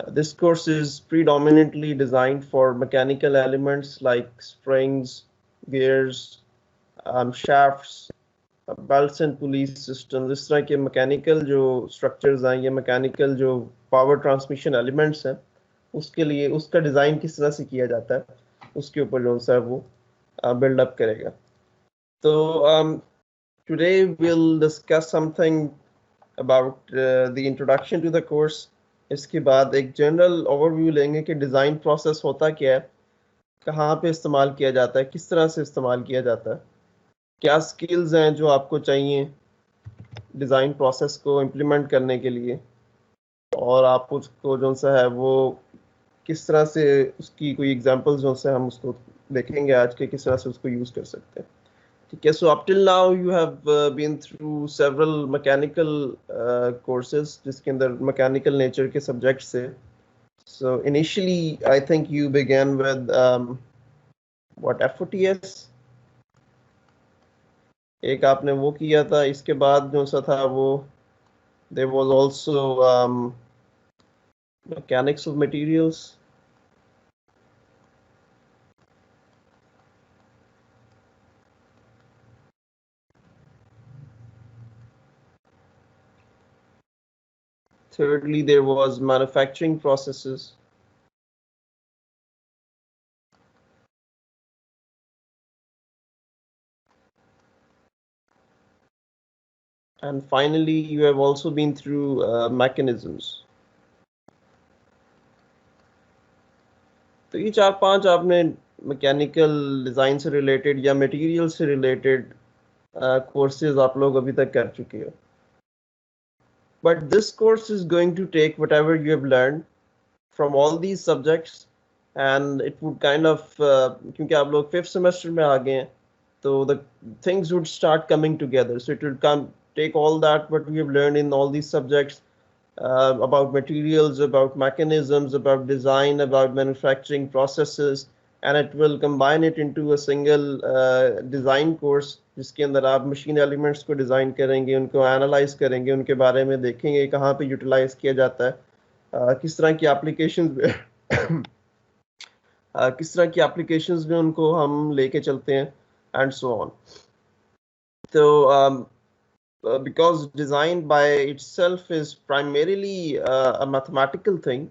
This course is predominantly designed for mechanical elements like springs, gears, shafts, belts and pulley systems. इस तरह के mechanical जो structures हैं या mechanical जो power transmission elements हैं उसके लिए उसका design किस तरह से किया जाता है उसके ऊपर जो सा वो build up करेगा. So today we'll discuss something about the introduction to the course. इसके बाद एक जनरल ओवरव्यू लेंगे कि डिज़ाइन प्रोसेस होता क्या है, कहाँ पे इस्तेमाल किया जाता है, किस तरह से इस्तेमाल किया जाता है, क्या स्किल्स हैं जो आपको चाहिए डिज़ाइन प्रोसेस को इम्प्लीमेंट करने के लिए, और आप उसको जो सा है वो किस तरह से उसकी कोई एग्जांपल्स जो से हम उसको देखेंगे आज के किस तरह से उसको यूज़ कर सकते हैं. ठीक है. So up till now you have been through several mechanical courses जिसके अंदर मैकेनिकल नेचर के सब्जेक्ट्स है. So initially, I think you began with what FOTS. एक आपने वो किया था, इसके बाद जो सा था वो there was also mechanics of materials. Thirdly, there was manufacturing processes. And finally, you have also been through mechanisms. तो ये 4-5 आपने मैकेनिकल डिज़ाइन से रिलेटेड या मटेरियल से रिलेटेड कोर्सेज आप लोग अभी तक कर चुके हो. But this course is going to take whatever you have learned from all these subjects, and it would kind of क्योंकि आप लोग 5th semester में आ गए हैं, so the things would start coming together. So it would take all that what we have learned in all these subjects about materials, about mechanisms, about design, about manufacturing processes, and it will combine it into a single design course जिसके अंदर आप machine elements को design करेंगे, उनको analyse करेंगे, उनके बारे में देखेंगे कहाँ पे यूटिलाइज किया जाता है, किस तरह की एप्लीकेशंस किस तरह की एप्लीकेशंस में उनको हम लेके चलते हैं, एंड सो ऑन. तो because design by itself is primarily a mathematical thing,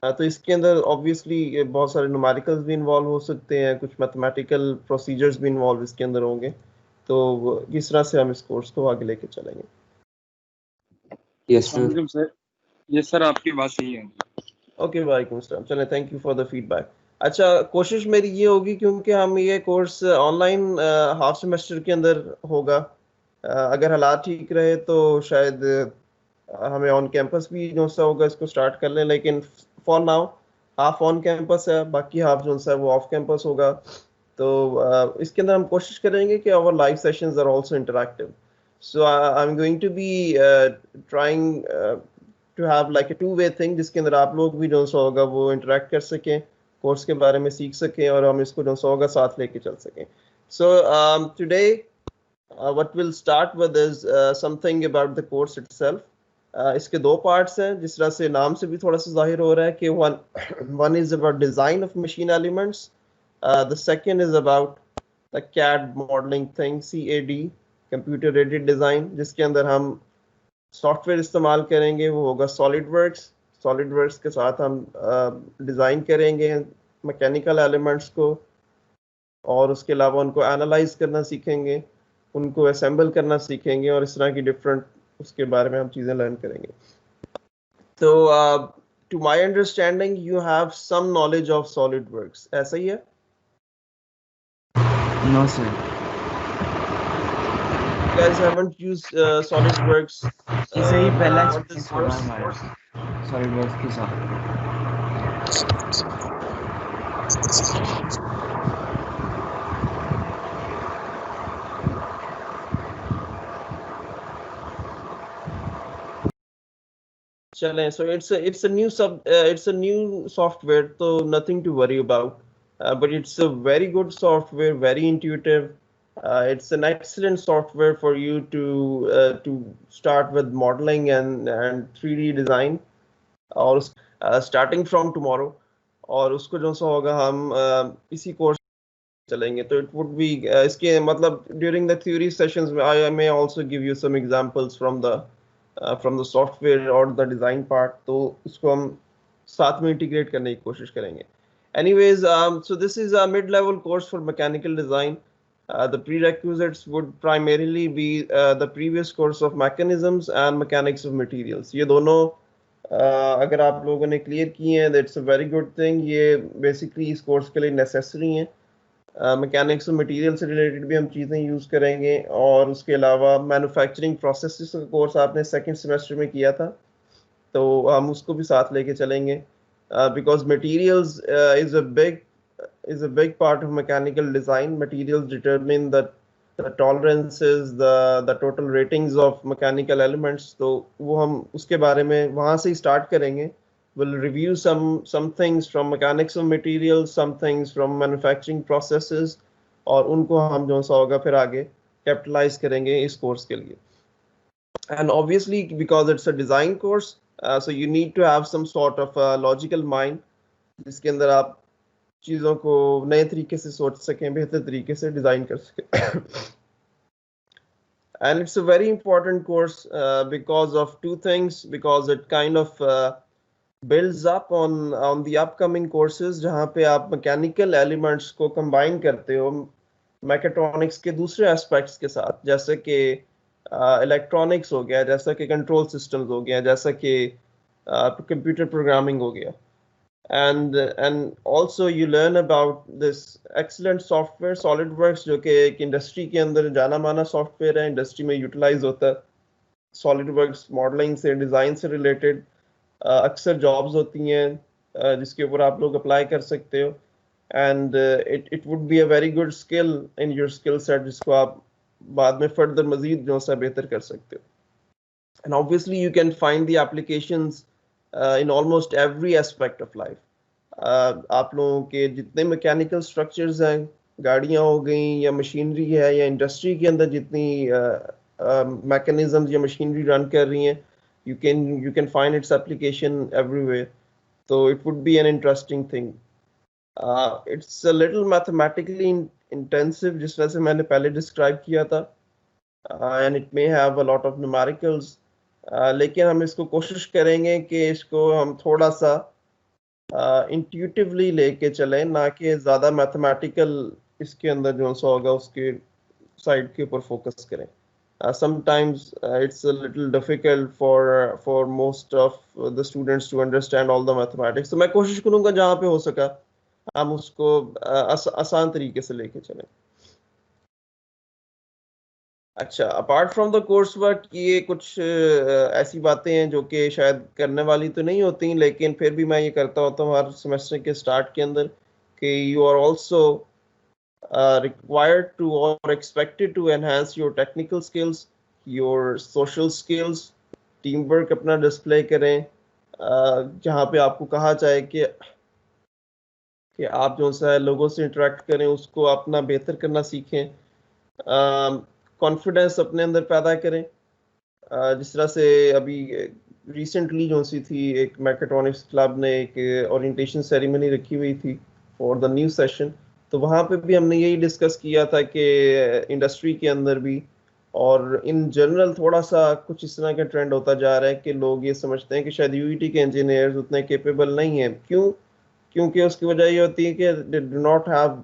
तो इसके अंदर ऑब्वियसली बहुत सारे न्यूमेरिकल्स भी इन्वॉल्व हो सकते हैं, कुछ मैथमेटिकल प्रोसीजर्स भी इन्वॉल्व इसके अंदर होंगे. तो इस तरह से हम इस कोर्स को आगे लेके चलेंगे. Yes sir. यस सर, आपकी बात सही है. ओके, वालेकुम अस्सलाम. चलें, thank you for the feedback. अच्छा, कोशिश मेरी ये होगी क्योंकि हम ये कोर्स ऑनलाइन हाफ सेमेस्टर के अंदर होगा. अगर हालात ठीक रहे तो शायद हमें ऑन कैंपस भी जो सा होगा इसको स्टार्ट कर लें, लेकिन for now half on campus है, बाकी हाफ जो सा वो ऑफ कैंपस होगा. तो इसके अंदर हम कोशिश करेंगे कि our live sessions are also interactive. So I am going to be trying to have like a two way thing जिसके अंदर आप लोग भी जो सा होगा वो इंटरेक्ट कर सकें, कोर्स के बारे में सीख सकें, और हम इसको जो सा होगा साथ लेके चल सकें. So today what we'll start with is something about the course itself. इसके दो पार्ट्स हैं, जिस तरह से नाम से भी थोड़ा सा जाहिर हो रहा है कि one is about design of machine elements, the second is about the CAD modeling thing, CAD, computer aided design, जिसके अंदर हम सॉफ्टवेयर इस्तेमाल करेंगे, वो होगा सॉलिडवर्क्स के साथ हम डिज़ाइन करेंगे मैकेनिकल एलिमेंट्स को, और उसके अलावा उनको एनालाइज करना सीखेंगे, उनको असेंबल करना सीखेंगे, और इस तरह की डिफरेंट उसके बारे में हम चीज़ें लर्न करेंगे. तो to my understanding you have some knowledge of SolidWorks, ऐसा ही है? No sir. You guys haven't used SolidWorks. इसे ही पहला for this course? सॉलिडवर्क्स के साथ. चलें, so it's a new software, so nothing to worry about, but it's a very good software, very intuitive. It's an excellent software for you to start with modeling and 3D design. और starting from tomorrow, और उसको जो सा होगा हम इसी course चलेंगे। तो इट वुड बी इसके मतलब ड्यूरिंग द थ्योरी सेशंस में I may also give you some examples from the software और द डिजाइन पार्ट, तो उसको हम साथ में इंटीग्रेट करने की कोशिश करेंगे। Anyways, so this is a mid-level course for mechanical design. The prerequisites would primarily be the previous course of mechanisms and mechanics of materials. ये दोनों अगर आप लोगों ने क्लियर किए हैं, that's a very good thing. ये बेसिकली इस कोर्स के लिए नेसेसरी हैं। मैकेनिक्स और मटेरियल से रिलेटेड भी हम चीज़ें यूज़ करेंगे, और उसके अलावा मैन्युफैक्चरिंग प्रोसेसेस का कोर्स आपने सेकंड सेमेस्टर में किया था, तो हम उसको भी साथ लेके चलेंगे। Because materials is a big part of mechanical design. Materials determine the tolerances, the total ratings of mechanical elements. तो वो हम उसके बारे में वहाँ से ही start करेंगे. We'll review some things from mechanics of materials, some things from manufacturing processes, और उनको हम जो सा होगा फिर आगे capitalize करेंगे इस कोर्स के लिए। And obviously because it's a design course, so you need to have some sort of a logical mind, जिसके अंदर आप चीज़ों को नए तरीके से सोच सकें, बेहतर तरीके से डिज़ाइन कर सकें। And it's a very important course because of two things. Because it kind of builds up on the upcoming courses, जहाँ पे आप mechanical elements को combine करते हो mechatronics के दूसरे aspects के साथ, जैसे कि इलेक्ट्रॉनिक्स हो गया, जैसा कि कंट्रोल सिस्टम्स हो गया, जैसा कि कंप्यूटर प्रोग्रामिंग हो गया, and also you learn about this excellent software SolidWorks, जो कि एक इंडस्ट्री के अंदर जाना माना सॉफ्टवेयर है, इंडस्ट्री में यूटिलाइज होता है। सॉलिडवर्क्स मॉडलिंग से, डिज़ाइन से रिलेटेड अक्सर जॉब्स होती हैं जिसके ऊपर आप लोग अप्लाई कर सकते हो, and it would be a very good skill in your skill set, जिसको आप बाद में फर्दर मजीद जो सा बेहतर कर सकते हो। And obviously you can find the applications in almost every aspect of life. आप लोगों के जितने मैकेनिकल स्ट्रक्चर्स हैं, गाड़ियां हो गई या मशीनरी है, या इंडस्ट्री के अंदर जितनी मैकेनिज्म्स या मशीनरी रन कर रही हैं, you can find its application everywhere. So it would be an interesting thing. It's a little mathematically intensive, जिस तरह से मैंने पहले डिस्क्राइब किया था, and it may have a lot of numericals, लेकिन हम इसको कोशिश करेंगे कि इसको हम थोड़ा सा intuitively लेके चलें, ना कि ज़्यादा mathematical इसके अंदर जो सा होगा उसके साइड के ऊपर फोकस करें। Sometimes it's a little difficult for most of the students to understand all the mathematics. तो मैं कोशिश करूँगा जहाँ पे हो सका हम उसको आसान तरीके से लेके चलें। अच्छा, apart from the course work, ये कुछ ऐसी बातें हैं जो कि शायद करने वाली तो नहीं होती, लेकिन फिर भी मैं ये करता होता हूँ हर सेमेस्टर के स्टार्ट के अंदर, कि you are also required to or expected to enhance your technical skills, your social skills, teamwork अपना डिस्प्ले करें, जहाँ पे आपको कहा जाए कि आप जो सा लोगों से इंटरेक्ट करें, उसको अपना बेहतर करना सीखें, कॉन्फिडेंस अपने अंदर पैदा करें। जिस तरह से अभी रिसेंटली जो सी थी, एक मैकेट्रॉनिक्स क्लब ने एक ओरिएंटेशन सेरेमनी रखी हुई थी फॉर द न्यू सेशन, तो वहाँ पे भी हमने यही डिस्कस किया था कि इंडस्ट्री के अंदर भी और इन जनरल थोड़ा सा कुछ इस तरह का ट्रेंड होता जा रहा है कि लोग ये समझते हैं कि शायद यूईटी के इंजीनियर्स उतने कैपेबल नहीं हैं। क्योंकि उसकी वजह ये होती है कि they do not have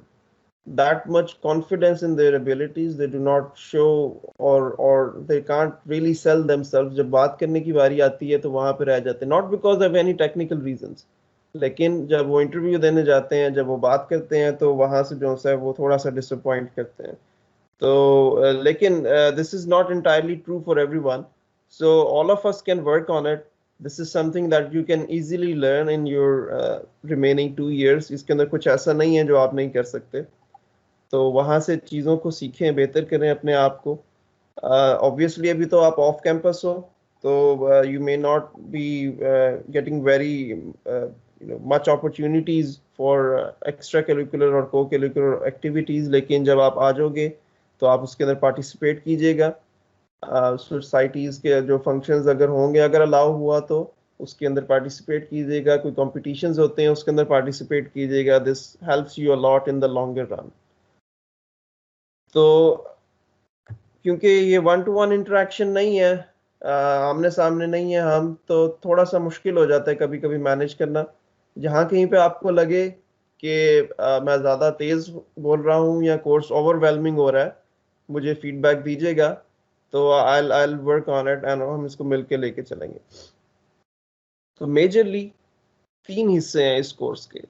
that much confidence in their abilities, they do not show or they can't really sell themselves. जब बात करने की बारी आती है तो वहाँ पे रह जाते हैं, not because of any technical reasons, लेकिन जब वो इंटरव्यू देने जाते हैं, जब वो बात करते हैं, तो वहाँ से जो है वो थोड़ा सा डिसअपॉइंट करते हैं। तो लेकिन this is not entirely true for everyone, so all of us can work on it. This is something that you can easily learn in your remaining 2 years. इसके अंदर कुछ ऐसा नहीं है जो आप नहीं कर सकते, तो वहाँ से चीज़ों को सीखें, बेहतर करें अपने आप को। ऑब्वियसली अभी तो आप ऑफ कैंपस हो, तो you may not be getting very much opportunities for extra curricular और को करिकुलर एक्टिविटीज़, लेकिन जब आप आ जाओगे तो आप उसके अंदर पार्टिसिपेट कीजिएगा। सोसाइटीज़ के जो फंक्शंस अगर होंगे, अगर अलाउ हुआ तो उसके अंदर पार्टिसिपेट कीजिएगा, कोई कॉम्पिटिशन्स होते हैं उसके अंदर पार्टिसिपेट कीजिएगा, this helps you a lot in the longer run. तो क्योंकि ये 1-to-1 इंटरेक्शन नहीं है, आमने सामने नहीं है हम, तो थोड़ा सा मुश्किल हो जाता है कभी कभी मैनेज करना। जहाँ कहीं पे आपको लगे कि मैं ज़्यादा तेज़ बोल रहा हूँ या कोर्स ओवरवेलमिंग हो रहा है, मुझे फीडबैक दीजिएगा, तो I work on it and हम इसको मिलके लेके चलेंगे। तो मेजरली 3 हिस्से हैं इस कोर्स के।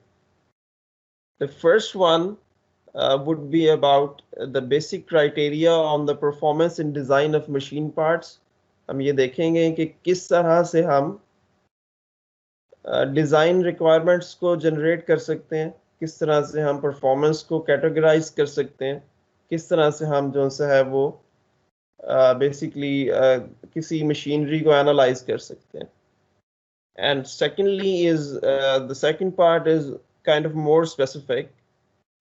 The first one would be about the basic criteria on the performance and design of machine parts। हम ये देखेंगे कि किस तरह से हम डिज़ाइन रिक्वायरमेंट्स को जनरेट कर सकते हैं, किस तरह से हम परफॉर्मेंस को कैटेगराइज कर सकते हैं, किस तरह से हम जो सा है वो बेसिकली किसी मशीनरी को एनालाइज कर सकते हैं। And secondly is the second part is kind of more specific,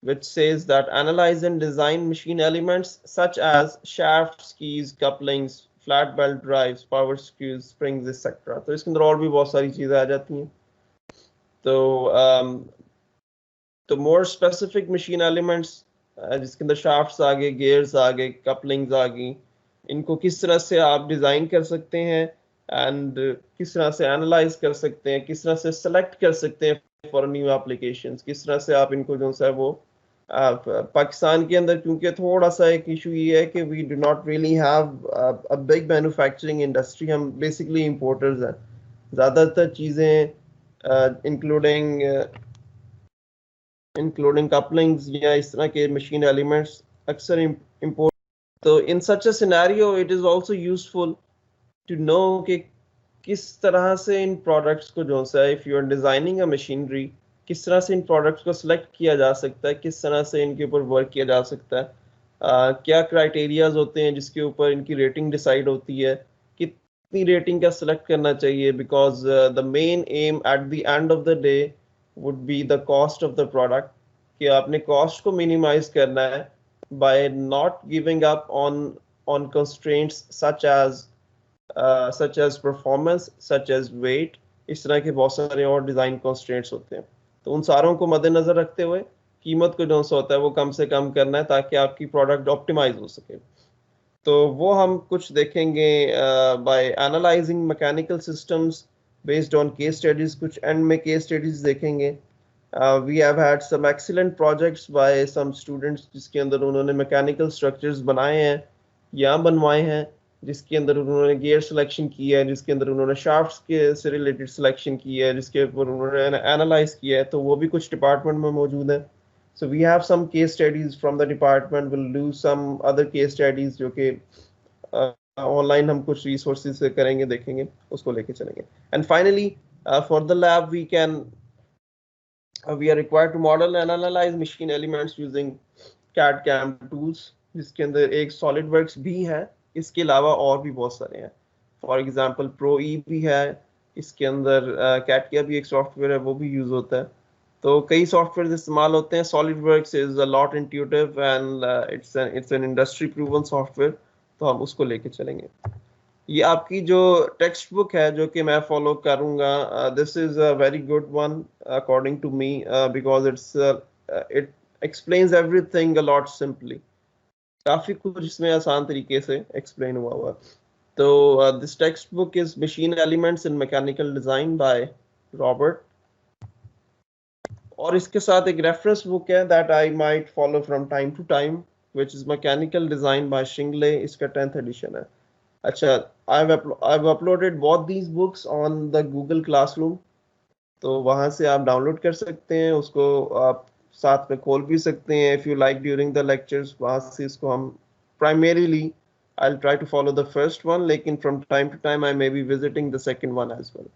which says that analyze and design machine elements such as shafts, keys, couplings, flat belt drives, power screws, springs, etc। तो इसके अंदर और भी बहुत सारी चीजें आ जाती हैं। तो मोर स्पेसिफिक मशीन एलिमेंट्स जिसके अंदर शाफ्ट्स आ गए, गियर्स आ गए, कपलिंग्स आ गई, इनको किस तरह से आप डिजाइन कर सकते हैं एंड किस तरह से एनालाइज कर सकते हैं, किस तरह से सेलेक्ट कर सकते हैं फॉर न्यू एप्लीकेशंस, किस तरह से आप इनको जो है वो पाकिस्तान के अंदर, क्योंकि थोड़ा सा एक इशू ये है कि we do not really have a big manufacturing industry, हम बेसिकली इंपोर्टर्स हैं। ज़्यादातर चीज़ें इंक्लूडिंग कपलिंग्स या इस तरह के मशीन एलिमेंट्स अक्सर इंपोर्ट। तो in such a scenario it is also useful to know कि किस तरह से इन प्रोडक्ट्स को जो सा, if you are designing a machinery, किस तरह से इन प्रोडक्ट्स को सिलेक्ट किया जा सकता है, किस तरह से इनके ऊपर वर्क किया जा सकता है, क्या क्राइटेरियाज होते हैं जिसके ऊपर इनकी रेटिंग डिसाइड होती है, कितनी रेटिंग का सिलेक्ट करना चाहिए, because the main aim at the end of the day would be the cost of the product, कि आपने कॉस्ट को मिनिमाइज करना है by not giving up on constraints such as performance, such as weight, इस तरह के बहुत सारे और डिज़ाइन कंस्ट्रेंट्स होते हैं। तो उन सारों को मद्देनज़र रखते हुए कीमत को जो सा होता है वो कम से कम करना है ताकि आपकी प्रोडक्ट ऑप्टिमाइज हो सके। तो वो हम कुछ देखेंगे by analyzing mechanical systems based on case studies, कुछ एंड में केस स्टडीज देखेंगे। We have had some excellent projects by some students जिसके अंदर उन्होंने मैकेनिकल स्ट्रक्चर्स बनाए हैं या बनवाए हैं, जिसके अंदर उन्होंने गियर सिलेक्शन किया है, जिसके अंदर उन्होंने शाफ्ट्स के से रिलेटेड सिलेक्शन किया है, जिसके ऊपर उन्होंने एनालाइज किया है, तो वो भी कुछ डिपार्टमेंट में मौजूद है। So we have some case studies from the department, will do some other case studies जो कि ऑनलाइन हम कुछ रिसोर्सेज से करेंगे, देखेंगे, उसको लेके चलेंगे। And finally for the lab we are required to model and analyze machine elements using CAD/CAM tools, जिसके अंदर एक SolidWorks भी है, इसके अलावा और भी बहुत सारे हैं। फॉर एग्जांपल ProE भी है, इसके अंदर CATIA भी एक सॉफ्टवेयर है, वो भी यूज होता है। तो कई सॉफ्टवेयर इस्तेमाल होते हैं। SolidWorks is a lot intuitive and it's an industry proven software, तो हम उसको लेके चलेंगे। ये आपकी जो टेक्स्ट बुक है जो कि मैं फॉलो करूंगा, this is a very good one according to me, because it explains everything a lot simply, काफी कुछ इसमें आसान तरीके से एक्सप्लेन हुआ। तो this textbook is machine elements in mechanical design by Robert, और इसके साथ एक रेफरेंस बुक है that I might follow from time to time, which is mechanical design by Shigley, इसका 10th एडिशन है। अच्छा, I've uploaded both these books on the Google Classroom, तो वहाँ से आप डाउनलोड कर सकते हैं, उसको आप साथ में खोल भी सकते हैं if you like during the lectures। वहाँ से इसको हम primarily I'll try to follow the first one, लेकिन from time to time I may be visiting the second one as well।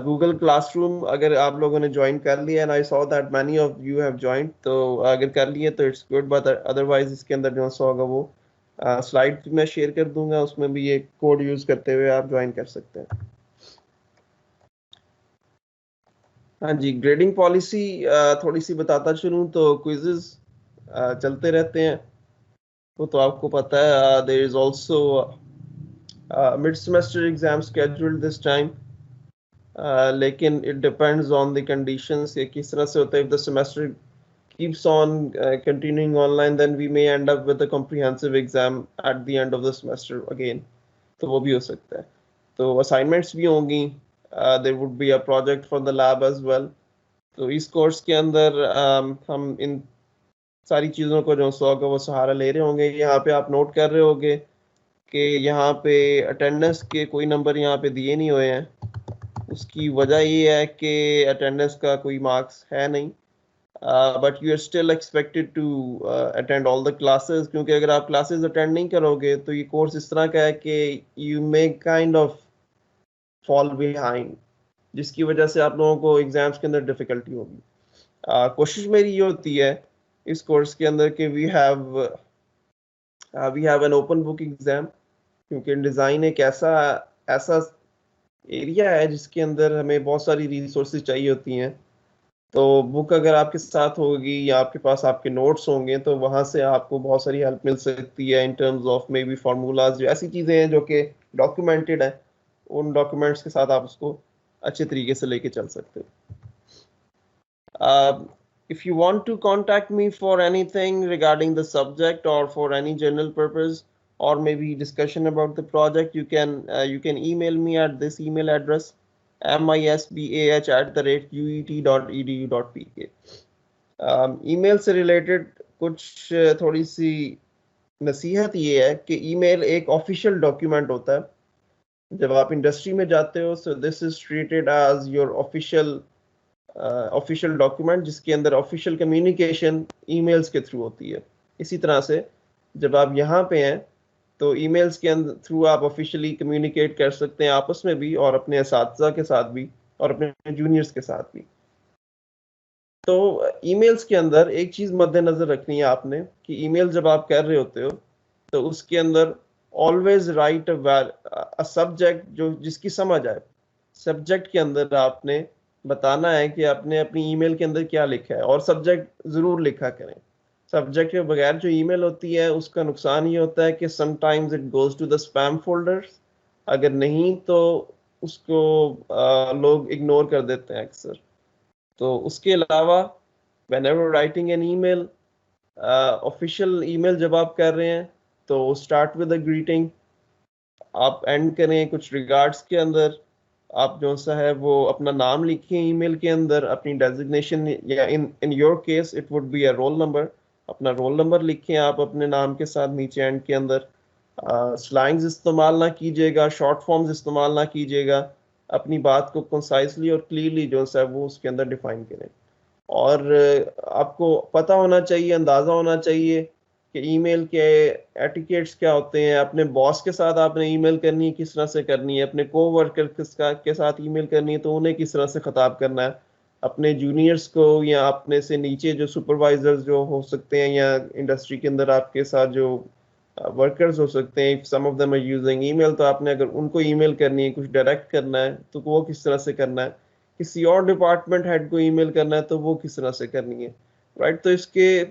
Google Classroom अगर आप लोगों ने ज्वाइन कर लिया, and I saw that many of you have joined, तो अगर कर लिए तो it's good, but otherwise इसके अंदर जो सा होगा वो स्लाइड मैं शेयर कर दूंगा, उसमें भी ये कोड यूज करते हुए आप ज्वाइन कर सकते हैं। हाँ जी, ग्रेडिंग पॉलिसी थोड़ी सी बताता चलूँ तो क्विजेस चलते रहते हैं, वो तो आपको पता है। There is also mid semester exam scheduled this time, लेकिन it depends on the conditions कि किस तरह से होता है. If the semester keeps on continuing online, then we may end up with a comprehensive exam at the end of the semester again. तो वो भी हो सकता है. तो assignments भी होंगी. There would be a project for the lab as well. तो इस कोर्स के अंदर हम इन सारी चीज़ों को जो 100 का वो सहारा ले रहे होंगे. यहाँ पे आप नोट कर रहे होंगे कि यहाँ पे अटेंडेंस के कोई नंबर यहाँ पे दिए नहीं हुए हैं. उसकी वजह ये है कि अटेंडेंस का कोई मार्क्स है नहीं. But you are still expected to attend all the classes, क्योंकि अगर आप क्लासेस अटेंड नहीं करोगे तो ये कोर्स इस तरह का है कि you may kind of fall behind, जिसकी वजह से आप लोगों को एग्जाम्स के अंदर डिफिकल्टी होगी. कोशिश मेरी ये होती है इस कोर्स के अंदर कि we have an open book exam, क्योंकि डिज़ाइन एक ऐसा एरिया है जिसके अंदर हमें बहुत सारी रिसोर्सेज चाहिए होती हैं. तो बुक अगर आपके साथ होगी या आपके पास आपके नोट्स होंगे तो वहाँ से आपको बहुत सारी हेल्प मिल सकती है in terms of may be formulas, जो ऐसी चीज़ें हैं जो कि डॉक्यूमेंटेड है. उन डॉक्यूमेंट्स के साथ आप उसको अच्छे तरीके से लेके चल सकते हो. If you want to contact me for anything regarding the subject or for any general purpose or maybe discussion about the project, you can email me at this email address misbah@uet.edu.pk. Email से related कुछ थोड़ी सी नसीहत ये है कि email एक official document होता है. जब आप इंडस्ट्री में जाते हो so this is treated as your official document, जिसके अंदर ऑफिशियल कम्युनिकेशन ईमेल्स के थ्रू होती है. इसी तरह से जब आप यहाँ पे हैं तो ईमेल्स के थ्रू आप ऑफिशियली कम्युनिकेट कर सकते हैं आपस में भी और अपने असातिज़ा के साथ भी और अपने जूनियर्स के साथ भी. तो ईमेल्स के अंदर एक चीज़ मद्देनज़र रखनी है आपने कि ईमेल जब आप कर रहे होते हो तो उसके अंदर ऑलवेज राइट अ सब्जेक्ट जो जिसकी समझ आए. सब्जेक्ट के अंदर आपने बताना है कि आपने अपनी ईमेल के अंदर क्या लिखा है और सब्जेक्ट ज़रूर लिखा करें. सब्जेक्ट के बगैर जो ईमेल होती है उसका नुकसान ये होता है कि sometimes it goes to the spam folders. अगर नहीं तो उसको लोग इग्नोर कर देते हैं अक्सर. तो उसके अलावा whenever writing an email, official email जब आप कर रहे हैं तो स्टार्ट विद अ ग्रीटिंग. आप एंड करें कुछ रिगार्ड्स के अंदर. आप जो सा है वो अपना नाम लिखें ईमेल के अंदर, अपनी डेजिग्नेशन, या in your case it would be a roll number. अपना रोल नंबर लिखें आप अपने नाम के साथ नीचे एंड के अंदर. स्लैंग्स इस्तेमाल ना कीजिएगा, शॉर्ट फॉर्म्स इस्तेमाल ना कीजिएगा. अपनी बात को कंसाइसली और क्लियरली जो है वो उसके अंदर डिफाइन करें. और आपको पता होना चाहिए, अंदाज़ा होना चाहिए कि ईमेल के एटिकेट्स क्या होते हैं. अपने बॉस के साथ आपने ईमेल करनी है किस तरह से करनी है, अपने कोवर्कर के साथ ईमेल करनी है तो उन्हें किस तरह से खिताब करना है, अपने जूनियर्स को या अपने से नीचे जो सुपरवाइजर्स जो हो सकते हैं या इंडस्ट्री के अंदर आपके साथ जो वर्कर्स हो सकते हैं, some of them are using email, तो आपने अगर उनको ईमेल करनी है, कुछ डायरेक्ट करना है तो वो किस तरह से करना है. किसी और डिपार्टमेंट हेड को ईमेल करना है तो वो किस तरह से करनी है. राइट. तो इसके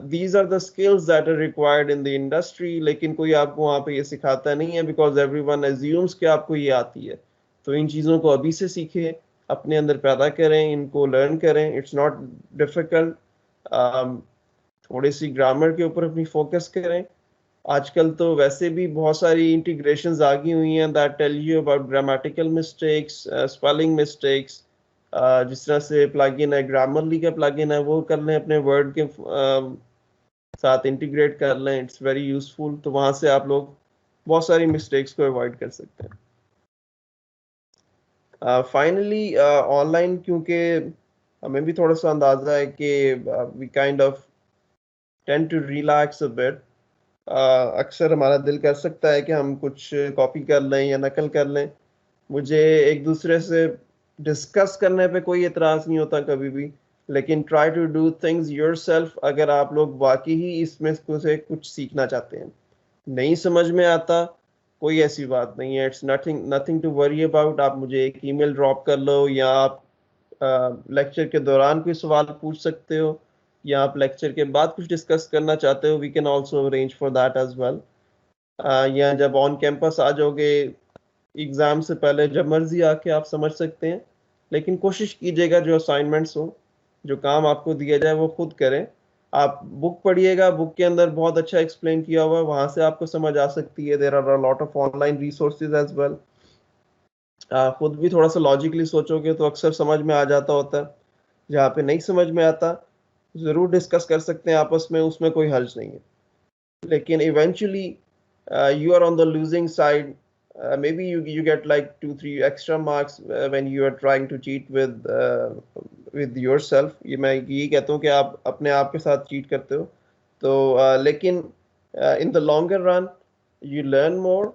these are the skills that are required in the industry. लेकिन कोई आपको वहाँ पे ये सिखाता नहीं है बिकॉज एवरीवन अज्यूम्स कि आपको ये आती है. तो इन चीज़ों को अभी से सीखें, अपने अंदर पैदा करें, इनको लर्न करें. It's not difficult. थोड़ी सी ग्रामर के ऊपर अपनी फोकस करें. आजकल तो वैसे भी बहुत सारी इंटीग्रेशंस आ गई हुई हैं that tell you about grammatical mistakes, spelling mistakes. जिस तरह से प्लगइन है, ग्रामरली का प्लगइन है, वो कर लें, अपने वर्ड के साथ इंटीग्रेट कर लें. It's very useful. तो वहाँ से आप लोग बहुत सारी मिस्टेक्स को अवॉइड कर सकते हैं. फाइनली ऑनलाइन, क्योंकि हमें भी थोड़ा सा अंदाज़ा है कि we kind of tend to relax a bit. अक्सर हमारा दिल कर सकता है कि हम कुछ कॉपी कर लें या नकल कर लें. मुझे एक दूसरे से डिस्कस करने पे कोई एतराज़ नहीं होता कभी भी, लेकिन try to do things yourself अगर आप लोग वाकई ही इसमें से कुछ सीखना चाहते हैं. नहीं समझ में आता, कोई ऐसी बात नहीं है. It's nothing to worry about. आप मुझे एक ईमेल ड्रॉप कर लो, या आप लेक्चर के दौरान कोई सवाल पूछ सकते हो, या आप लेक्चर के बाद कुछ डिस्कस करना चाहते हो, we can also arrange for that as well. या जब ऑन कैंपस आ जाओगे एग्ज़ाम से पहले जब मर्जी आके आप समझ सकते हैं, लेकिन कोशिश कीजिएगा जो असाइनमेंट्स हो, जो काम आपको दिया जाए वो खुद करें। आप बुक पढ़िएगा, बुक के अंदर बहुत अच्छा एक्सप्लेन किया हुआ है, वहाँ से आपको समझ आ सकती है। There are a lot of online resources as well. खुद भी थोड़ा सा लॉजिकली सोचोगे तो अक्सर समझ में आ जाता होता है। जहाँ पे नहीं समझ में आता, ज़रूर डिस्कस कर सकते हैं आपस में, उसमें कोई हर्ज नहीं है। लेकिन eventually you are on the losing side. Maybe you get like 2-3 extra marks when you are trying to cheat with yourself. ये मैं यही कहता हूँ कि आप अपने आप के साथ चीट करते हो। तो लेकिन in the longer run you learn more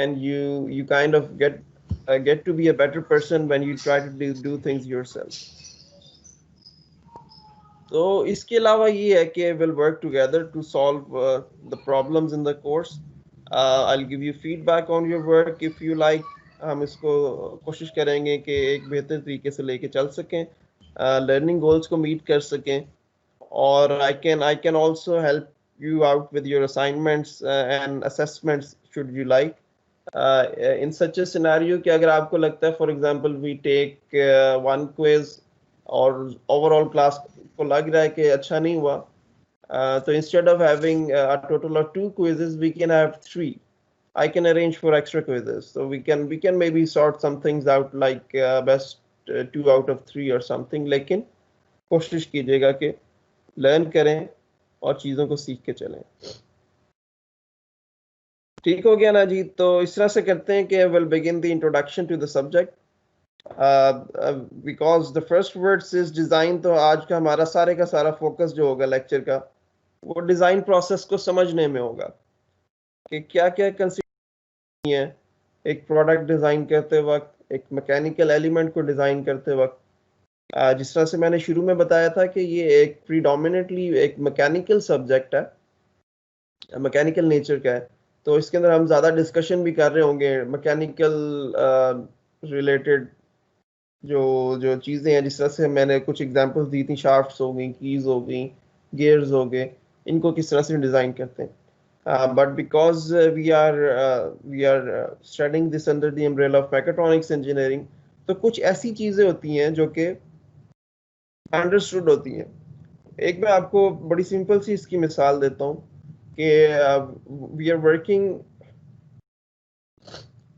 and you kind of get to be a better person when you try to do things yourself. तो इसके अलावा ये है कि we'll work together to solve the problems in the course. I'll give you feedback on your work if you like. हम इसको कोशिश करेंगे कि एक बेहतर तरीके से लेके चल सकें, लर्निंग गोल्स को मीट कर सकें, और I can also help you out with your assignments and assessments should you like. In such a scenario कि अगर आपको लगता है, for example we take one quiz और ओवरऑल क्लास को लग रहा है कि अच्छा नहीं हुआ, so instead of having a total of 2 quizzes we can have 3. I can arrange for extra quizzes, so we can maybe sort some things out like best 2 out of 3 or something. लेकिन कोशिश कीजिएगा कि learn करें और चीज़ों को सीख के चलें। ठीक हो गया ना जी? तो इस तरह से करते हैं कि we'll begin the introduction to the subject. Because the first words is design, तो आज का हमारा सारे का सारा फोकस जो होगा लेक्चर का वो डिज़ाइन प्रोसेस को समझने में होगा कि क्या क्या कंसीडर है एक प्रोडक्ट डिज़ाइन करते वक्त, एक मैकेनिकल एलिमेंट को डिज़ाइन करते वक्त। जिस तरह से मैंने शुरू में बताया था कि ये एक प्रीडोमिनेटली एक मैकेनिकल सब्जेक्ट है, मैकेनिकल नेचर का है, तो इसके अंदर हम ज़्यादा डिस्कशन भी कर रहे होंगे मैकेनिकल रिलेटेड जो जो चीज़ें हैं। जिस तरह से मैंने कुछ एग्जांपल्स दी थी, शाफ्ट्स हो गई, कीज हो गई, गियर्स हो गए, इनको किस तरह से डिज़ाइन करते हैं। But because we are studying this under the umbrella of mechatronics engineering, तो कुछ ऐसी चीज़ें होती हैं जो कि अंडरस्टूड होती हैं। एक मैं आपको बड़ी सिंपल सी इसकी मिसाल देता हूँ कि we are working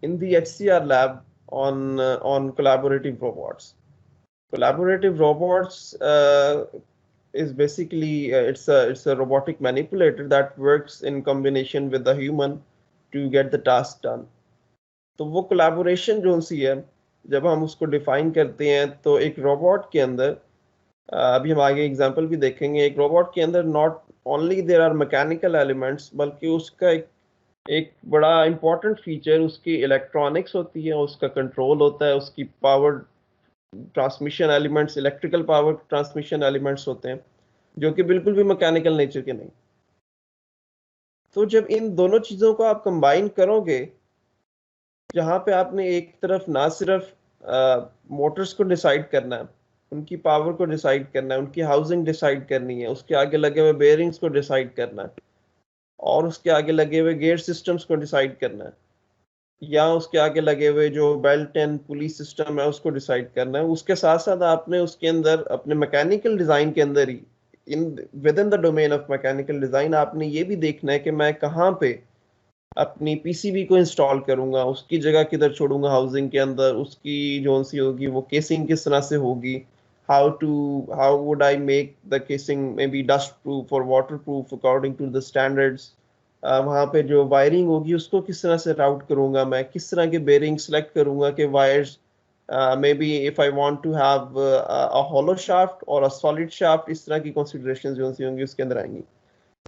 in the HCR lab on collaborative robots. Collaborative robots is basically it's a robotic manipulator that works in combination with the human to get the task done. तो वो collaboration जो सी है, जब हम उसको define करते हैं तो एक robot के अंदर, अभी हम आगे एग्जांपल भी देखेंगे, एक रोबोट के अंदर not only there are mechanical elements, बल्कि उसका एक बड़ा इंपॉर्टेंट फीचर उसकी इलेक्ट्रॉनिक्स होती है, उसका कंट्रोल होता है, उसकी power transmission elements, electrical power transmission elements होते हैं जो कि बिल्कुल भी मैकेनिकल नेचर के नहीं। तो जब इन दोनों चीज़ों को आप कंबाइन करोगे, जहाँ पे आपने एक तरफ ना सिर्फ मोटर्स को डिसाइड करना है, उनकी पावर को डिसाइड करना है, उनकी हाउसिंग डिसाइड करनी है, उसके आगे लगे हुए बेयरिंग्स को डिसाइड करना है, और उसके आगे लगे हुए गेयर सिस्टम्स को डिसाइड करना है, या उसके आगे लगे हुए जो बेल्ट एंड पुलिस सिस्टम है उसको डिसाइड करना है। उसके साथ साथ आपने उसके अंदर अपने मैकेनिकल डिज़ाइन के अंदर ही within the domain of mechanical design आपने ये भी देखना है कि मैं कहाँ पे अपनी PCB को इंस्टॉल करूँगा, उसकी जगह किधर छोड़ूंगा हाउसिंग के अंदर, उसकी जो सी होगी वो केसिंग किस तरह से होगी, how would I make the casing maybe dust proof or waterproof according to the standards. वहाँ पे जो वायरिंग होगी उसको किस तरह से राउट करूँगा, मैं किस तरह के बेरिंग सेलेक्ट करूँगा कि wires maybe if I want to have a hollow shaft or a solid shaft, इस तरह की considerations जो सी होंगी उसके अंदर आएंगी।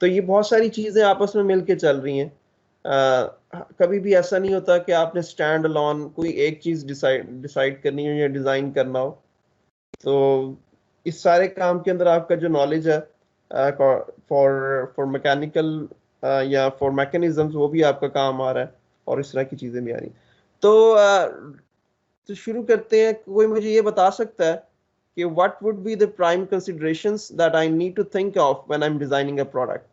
तो ये बहुत सारी चीज़ें आपस में मिलके चल रही हैं। कभी भी ऐसा नहीं होता कि आपने स्टैंड अलोन कोई एक चीज़ डिसाइड करनी हो या डिज़ाइन करना हो। तो इस सारे काम के अंदर आपका जो नॉलेज है फॉर मैकेनिकल या फॉर मैकेनिज्म्स वो भी आपका काम आ रहा है, और इस तरह की चीज़ें भी आ रही। तो शुरू करते हैं। कोई मुझे ये बता सकता है कि what would be the prime considerations that I need to think of when I am designing a product?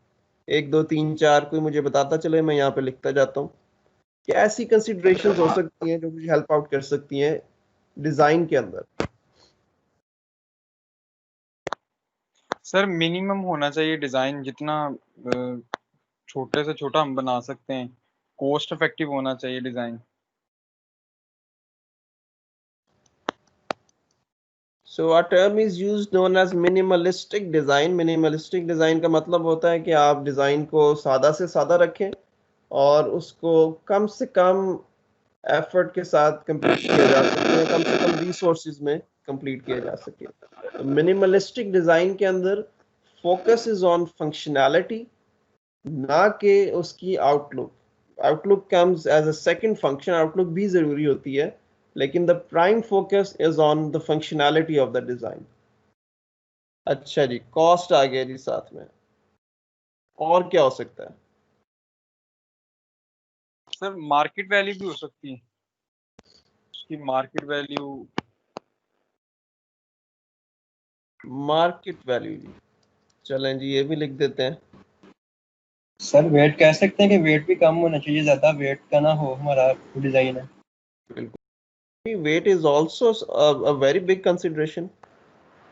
1 2 3 4 कोई मुझे बताता चले, मैं यहाँ पे लिखता जाता हूँ। क्या ऐसी कंसिडरेशंस हो सकती हैं जो मुझे हेल्प आउट कर सकती हैं डिजाइन के अंदर? सर मिनिमम होना चाहिए डिजाइन, जितना छोटे से छोटा हम बना सकते हैं। कॉस्ट इफेक्टिव होना चाहिए design. So a term is used known as minimalistic design. Minimalistic design का मतलब होता है कि आप डिजाइन को सादा से सादा रखें और उसको कम से कम एफर्ट के साथ कंप्लीट किया जा सके, कम से कम रिसोर्सेज में कंप्लीट किया जा सके। तो मिनिमलिस्टिक डिजाइन के अंदर फोकस इज ऑन फंक्शनैलिटी, ना कि उसकी outlook. Outlook comes as a second function, outlook भी जरूरी होती है, लेकिन the prime focus is on the functionality of the design. अच्छा जी, कॉस्ट आ गया जी साथ में, और क्या हो सकता है? सर मार्केट वैल्यू भी हो सकती है, उसकी मार्केट वैल्यू। मार्केट वैल्यू जी, चलें जी ये भी लिख देते हैं। सर वेट कह सकते हैं कि वेट भी कम होना चाहिए, ज्यादा वेट का ना हो हमारा डिजाइन है। बिल्कुल, weight is also a very big consideration.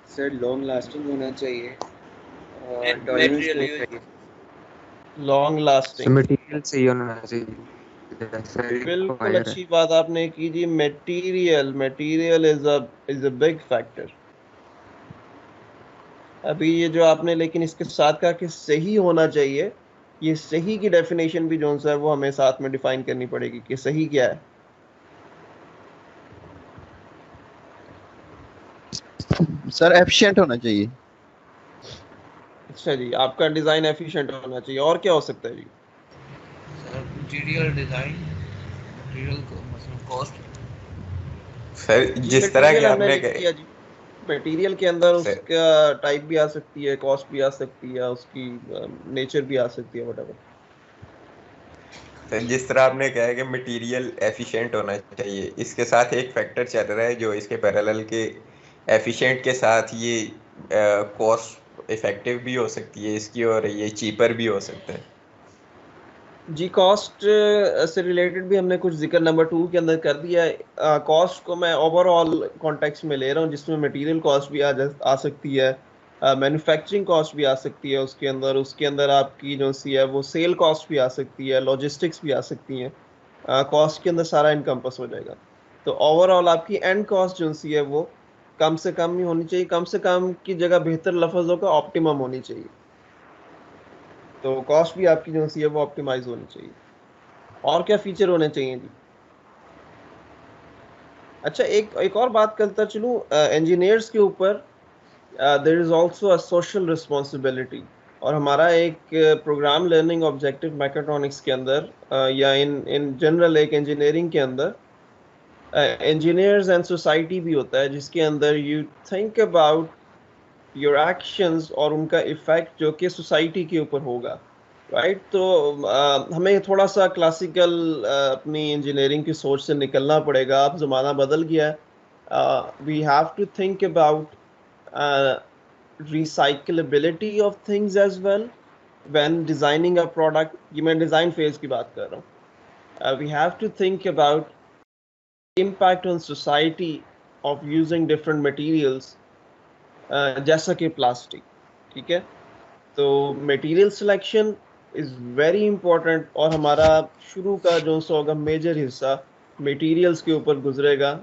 Sir long lasting होना चाहिए और टॉलरेंस नहीं चाहिए। लॉन्ग लास्टिंग, मटेरियल सही होना चाहिए जैसा बिल्कुल रिक्वायर है। अच्छी बात आपने की जी। Material, material is a big factor. अभी ये जो आपने लेकिन इसके साथ कहा कि सही होना चाहिए, ये सही की डेफिनेशन भी जो है वो हमें साथ में डिफाइन करनी पड़ेगी कि सही क्या है। सर एफिशिएंट होना चाहिए। अच्छा जी, आपका डिजाइन एफिशिएंट होना चाहिए, और क्या हो सकता है जी? सर मटेरियल डिजाइन, मटेरियल को मतलब कॉस्ट। सर जी जिस तरह मटेरियल के हमने आपने लिख दिया जी। मटेरियल के अंदर सर, उसका टाइप भी आ सकती है, कॉस्ट भी आ सकती है, उसकी नेचर भी आ सकती है, व्हाटएवर। सर जिस तरह आपने कहा है कि मटेरियल एफिशिएंट होना चाहिए, इसके साथ एक फैक्टर चल रहा है जो इसके पैरेलल के एफिशिएंट के साथ ये कॉस्ट इफेक्टिव भी हो सकती है इसकी, और ये चीपर भी हो सकता है। जी कॉस्ट से रिलेटेड भी हमने कुछ जिक्र नंबर 2 के अंदर कर दिया है। कॉस्ट को मैं ओवरऑल कॉन्टेक्स्ट में ले रहा हूँ, जिसमें मटेरियल कॉस्ट भी आ सकती है, मैन्युफैक्चरिंग कॉस्ट भी आ सकती है उसके अंदर आपकी जो सी है वो सेल कॉस्ट भी आ सकती है, लॉजिस्टिक्स भी आ सकती हैं। कॉस्ट के अंदर सारा इनकम्पस हो जाएगा। तो ओवरऑल आपकी एंड कॉस्ट जो सी है वो कम से कम ही होनी चाहिए, कम से कम की जगह बेहतर लफ्ज़ों का ऑप्टिमम होनी चाहिए। तो कॉस्ट भी आपकी जो सी है वो ऑप्टिमाइज होनी चाहिए। और क्या फीचर होने चाहिए जी? अच्छा, एक एक और बात करता चलूं इंजीनियर्स के ऊपर। There is also a social responsibility, और हमारा एक प्रोग्राम लर्निंग ऑब्जेक्टिव मैकाट्रॉनिक्स के अंदर या इन इन जनरल एक इंजीनियरिंग के अंदर इंजीनियर्स एंड सोसाइटी भी होता है, जिसके अंदर you think about your actions और उनका इफेक्ट जो कि सोसाइटी के ऊपर होगा, राइट? तो हमें थोड़ा सा क्लासिकल अपनी इंजीनियरिंग की सोच से निकलना पड़ेगा। अब ज़माना बदल गया है। We have to think about recyclability of things as well when designing a product। ये मैं डिज़ाइन फेज की बात कर रहा हूँ। we have to think about impact on society of using different materials, जैसा कि प्लास्टिक, ठीक है? तो material selection is very important, और हमारा शुरू का जो सा होगा मेजर हिस्सा मटेरियल्स के ऊपर गुजरेगा।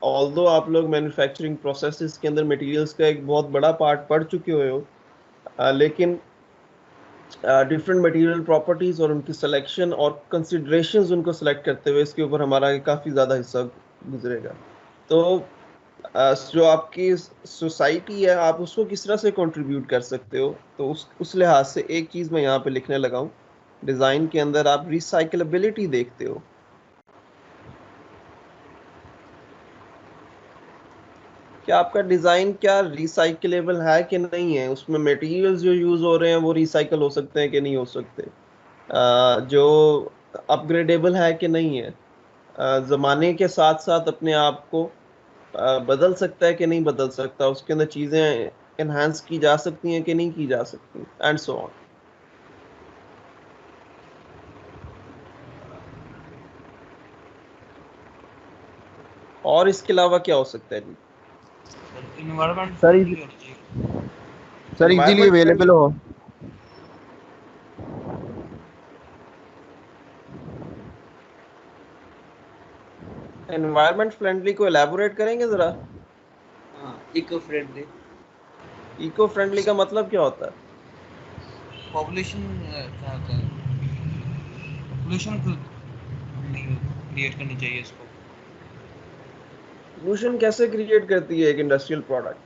ऑल्दो आप लोग मैन्युफैक्चरिंग प्रोसेसेस के अंदर मटेरियल्स का एक बहुत बड़ा पार्ट पढ़ चुके हुए हो, लेकिन डिफरेंट मटेरियल प्रॉपर्टीज और उनकी सिलेक्शन और कंसिडरेशंस उनको सेलेक्ट करते हुए इसके ऊपर हमारा काफ़ी ज़्यादा हिस्सा गुजरेगा। तो जो आपकी सोसाइटी है आप उसको किस तरह से कंट्रीब्यूट कर सकते हो, तो उस लिहाज से एक चीज़ मैं यहाँ पे लिखने लगा हूँ। डिज़ाइन के अंदर आप रिसाइकलेबिलिटी देखते हो। क्या आपका डिज़ाइन क्या रिसाइकलेबल है कि नहीं है? उसमें मटेरियल्स जो यूज़ हो रहे हैं वो रिसाइकल हो सकते हैं कि नहीं हो सकते? जो अपग्रेडेबल है कि नहीं है? ज़माने के साथ साथ अपने आप को बदल सकता है कि नहीं बदल सकता? उसके अंदर चीज़ें एनहांस की जा सकती हैं कि नहीं की जा सकती, एंड सो ऑन। और इसके अलावा क्या हो सकता है जी? इन्वायरमेंट सर फ्रेंडली होनी चाहिए। सर इजीली Environment अवेलेबल हो। एनवायरमेंट फ्रेंडली को एलैबोरेट करेंगे जरा। हाँ, इको फ्रेंडली। इको फ्रेंडली का मतलब क्या होता है? पॉपुलेशन क्या होता है, पॉपुलेशन नहीं क्रिएट करनी चाहिए इसको। पोल्यूशन कैसे क्रिएट करती है एक इंडस्ट्रियल प्रोडक्ट?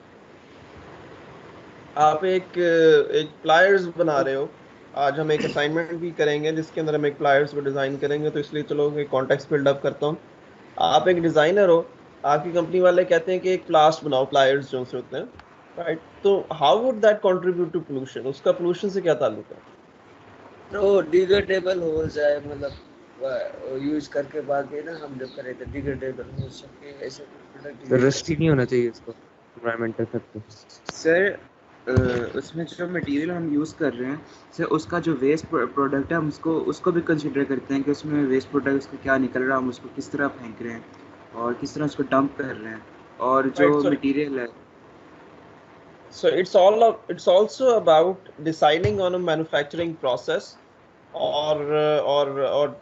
आप एक प्लायर्स बना रहे हो। आज हम एक असाइनमेंट भी करेंगे जिसके अंदर हम एक प्लायर्स को डिजाइन करेंगे, तो इसलिए चलो एक कॉन्टेक्स्ट बिल्डअप करता हूँ। आप एक डिजाइनर हो, आपकी कंपनी वाले कहते हैं कि एक प्लास्ट बनाओ, प्लायर्स जो से होते हैं, राइट? तो how would that contribute to pollution? उसका पोल्यूशन से क्या ताल्लुक है? तो डिग्रेडेबल हो जाए, मतलब यूज करके बाद में ना हम जब करें तो डिग्रेडेबल हो सके, ऐसे प्रोडक्ट यूज रस्ट ही नहीं होना चाहिए इसको एनवायरमेंटल फैक्टर। सर उसमें जो मटेरियल हम यूज़ कर रहे हैं सर, उसका जो वेस्ट प्रोडक्ट है हम उसको भी कंसिडर करते हैं कि उसमें वेस्ट प्रोडक्ट उसका क्या निकल रहा है, हम उसको किस तरह फेंक रहे हैं और किस तरह उसको डंप कर रहे हैं, और जो Right, so मटेरियल है। So it's also about deciding on a manufacturing process or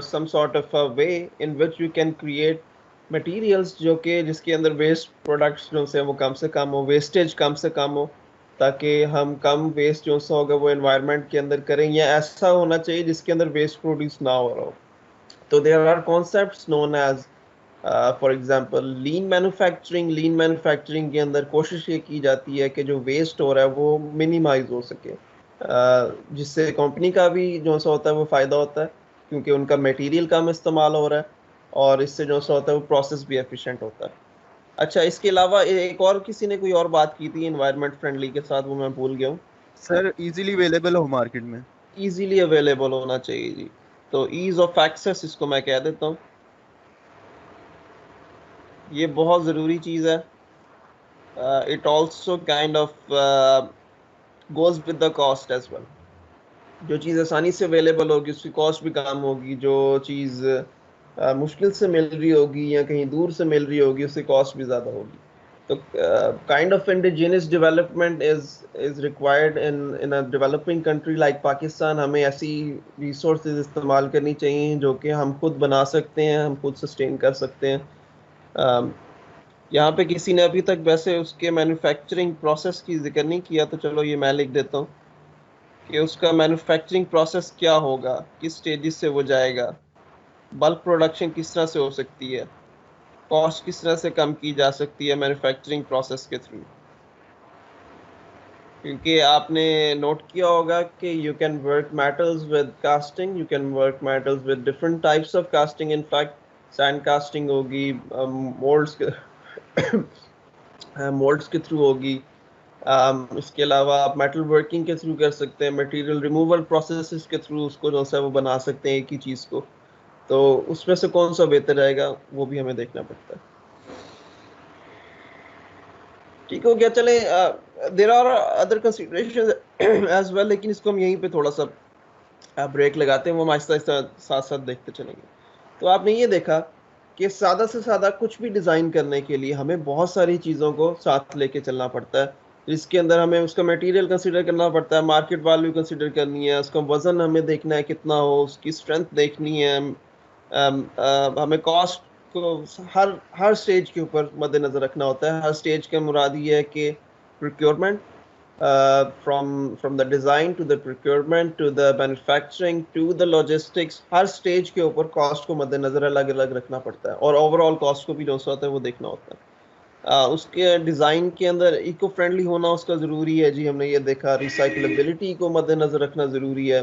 some sort of a way in which you can create materials जिसके अंदर waste products जो से वो कम से कम हो, wastage कम से कम हो, ताकि हम कम waste जो सा होगा वो environment के अंदर करें, या ऐसा होना चाहिए जिसके अंदर waste produce ना हो रहा हो। तो there are concepts known as for example lean manufacturing के अंदर कोशिश ये की जाती है कि जो वेस्ट हो रहा है वो मिनिमाइज हो सके, जिससे कंपनी का भी जो सा होता है वो फ़ायदा होता है, क्योंकि उनका मटेरियल कम इस्तेमाल हो रहा है, और इससे जो सा होता है वो प्रोसेस भी एफिशिएंट होता है। अच्छा, इसके अलावा एक और किसी ने कोई और बात की थी एनवायरनमेंट फ्रेंडली के साथ, वो मैं भूल गया हूँ। सर इजीली अवेलेबल हो मार्केट में। ईजीली अवेलेबल होना चाहिए जी, तो ईज ऑफ एक्सेस इसको मैं कह देता हूँ, ये बहुत ज़रूरी चीज़ है। It also kind of goes with the cost as well. जो चीज़ आसानी से अवेलेबल होगी उसकी कॉस्ट भी कम होगी, जो चीज़ मुश्किल से मिल रही होगी या कहीं दूर से मिल रही होगी उसकी कॉस्ट भी ज़्यादा होगी। तो kind of indigenous development is required in a developing country like Pakistan. हमें ऐसी रिसोर्सेज इस्तेमाल करनी चाहिए जो कि हम खुद बना सकते हैं, हम खुद सस्टेन कर सकते हैं। यहाँ पे किसी ने अभी तक वैसे उसके मैन्युफैक्चरिंग प्रोसेस की जिक्र नहीं किया, तो चलो ये मैं लिख देता हूँ कि उसका मैन्युफैक्चरिंग प्रोसेस क्या होगा, किस स्टेजेस से वो जाएगा, बल्क प्रोडक्शन किस तरह से हो सकती है, कॉस्ट किस तरह से कम की जा सकती है मैन्युफैक्चरिंग प्रोसेस के थ्रू। क्योंकि आपने नोट किया होगा कि you can work metals with casting, you can work metals with different types of casting. In fact sand casting होगी, मोल्ड्स मोल्ड्स के थ्रू होगी, इसके अलावा आप मेटल वर्किंग के थ्रू कर सकते हैं, मटेरियल रिमूवल प्रोसेसेस के थ्रू उसको जो है वो बना सकते हैं एक ही चीज़ को। तो उसमें से कौन सा बेहतर रहेगा वो भी हमें देखना पड़ता है। ठीक हो गया, चले there are other considerations as well, लेकिन इसको हम यहीं पे थोड़ा सा ब्रेक लगाते हैं, वो हम आहिस्ता आहिस्ता साथ साथ देखते चलेंगे। तो आपने ये देखा कि सादा से सादा कुछ भी डिज़ाइन करने के लिए हमें बहुत सारी चीज़ों को साथ लेके चलना पड़ता है, जिसके अंदर हमें उसका मटेरियल कंसीडर करना पड़ता है, मार्केट वैल्यू कंसीडर करनी है, उसका वज़न हमें देखना है कितना हो, उसकी स्ट्रेंथ देखनी है, हमें कॉस्ट को हर स्टेज के ऊपर मद्देनज़र रखना होता है। हर स्टेज का मुराद ये है कि procurement, from the design to the procurement to the manufacturing to the logistics, her stage के ऊपर कॉस्ट को मद्देनजर अलग अलग रखना पड़ता है, और ओवरऑल कॉस्ट को भी जो होता है वो देखना होता है। उसके डिज़ाइन के अंदर इको फ्रेंडली होना उसका ज़रूरी है जी, हमने ये देखा। रिसाइकलेबिलिटी को मद्देनजर रखना ज़रूरी है।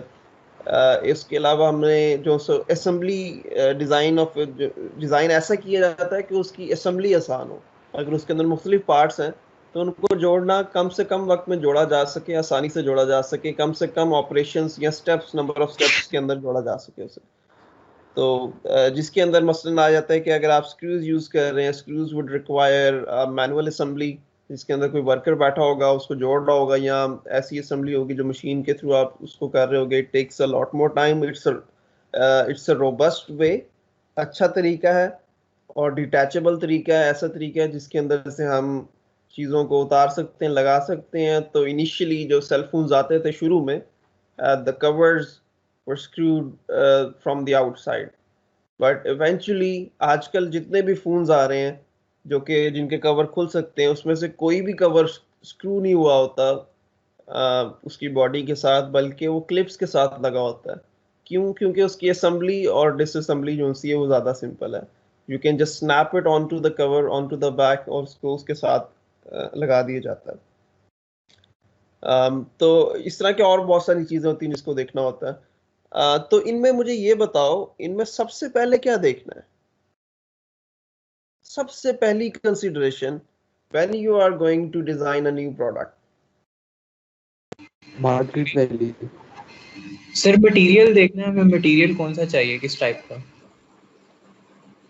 इसके अलावा हमने जो असेंबली डिज़ाइन ऐसा किया जाता है कि उसकी असेंबली आसान हो। अगर उसके अंदर मुख्तलिफ पार्ट्स हैं तो उनको जोड़ना कम से कम वक्त में जोड़ा जा सके, आसानी से जोड़ा जा सके, कम से कम ऑपरेशंस या स्टेप्स, नंबर ऑफ स्टेप्स के अंदर जोड़ा जा सके उसे। तो जिसके अंदर मसलन आ जाता है कि अगर आप स्क्रूज यूज़ कर रहे हैं, screws would require manual assembly, जिसके अंदर कोई वर्कर बैठा होगा उसको जोड़ रहा होगा, या ऐसी असेंबली होगी जो मशीन के थ्रू आप उसको कर रहे होगे। It takes a lot more time. It's a robust way, अच्छा तरीका है और डिटैचेबल तरीका है, ऐसा तरीका है जिसके अंदर से हम चीज़ों को उतार सकते हैं, लगा सकते हैं। तो इनिशियली जो सेल फोन्स आते थे शुरू में, the covers were screwed from the outside, but eventually आजकल जितने भी फोन्स आ रहे हैं जो कि जिनके कवर खुल सकते हैं, उसमें से कोई भी कवर स्क्रू नहीं हुआ होता उसकी बॉडी के साथ, बल्कि वो क्लिप्स के साथ लगा होता है। क्यों? क्योंकि उसकी असेंबली और डिसअसेंबली जो सी है वो ज़्यादा सिंपल है। You can just snap it on to the cover, on to the back, और उसको उसके साथ लगा दिया जाता है। तो इस तरह की और बहुत सारी चीज़ें होती हैं जिसको देखना होता है। तो इनमें मुझे ये बताओ, इनमें सबसे पहले क्या देखना है? सबसे पहली consideration when you are going to design a new product? Market value. Sir material देखना है, हमें मटेरियल कौन सा चाहिए, किस टाइप का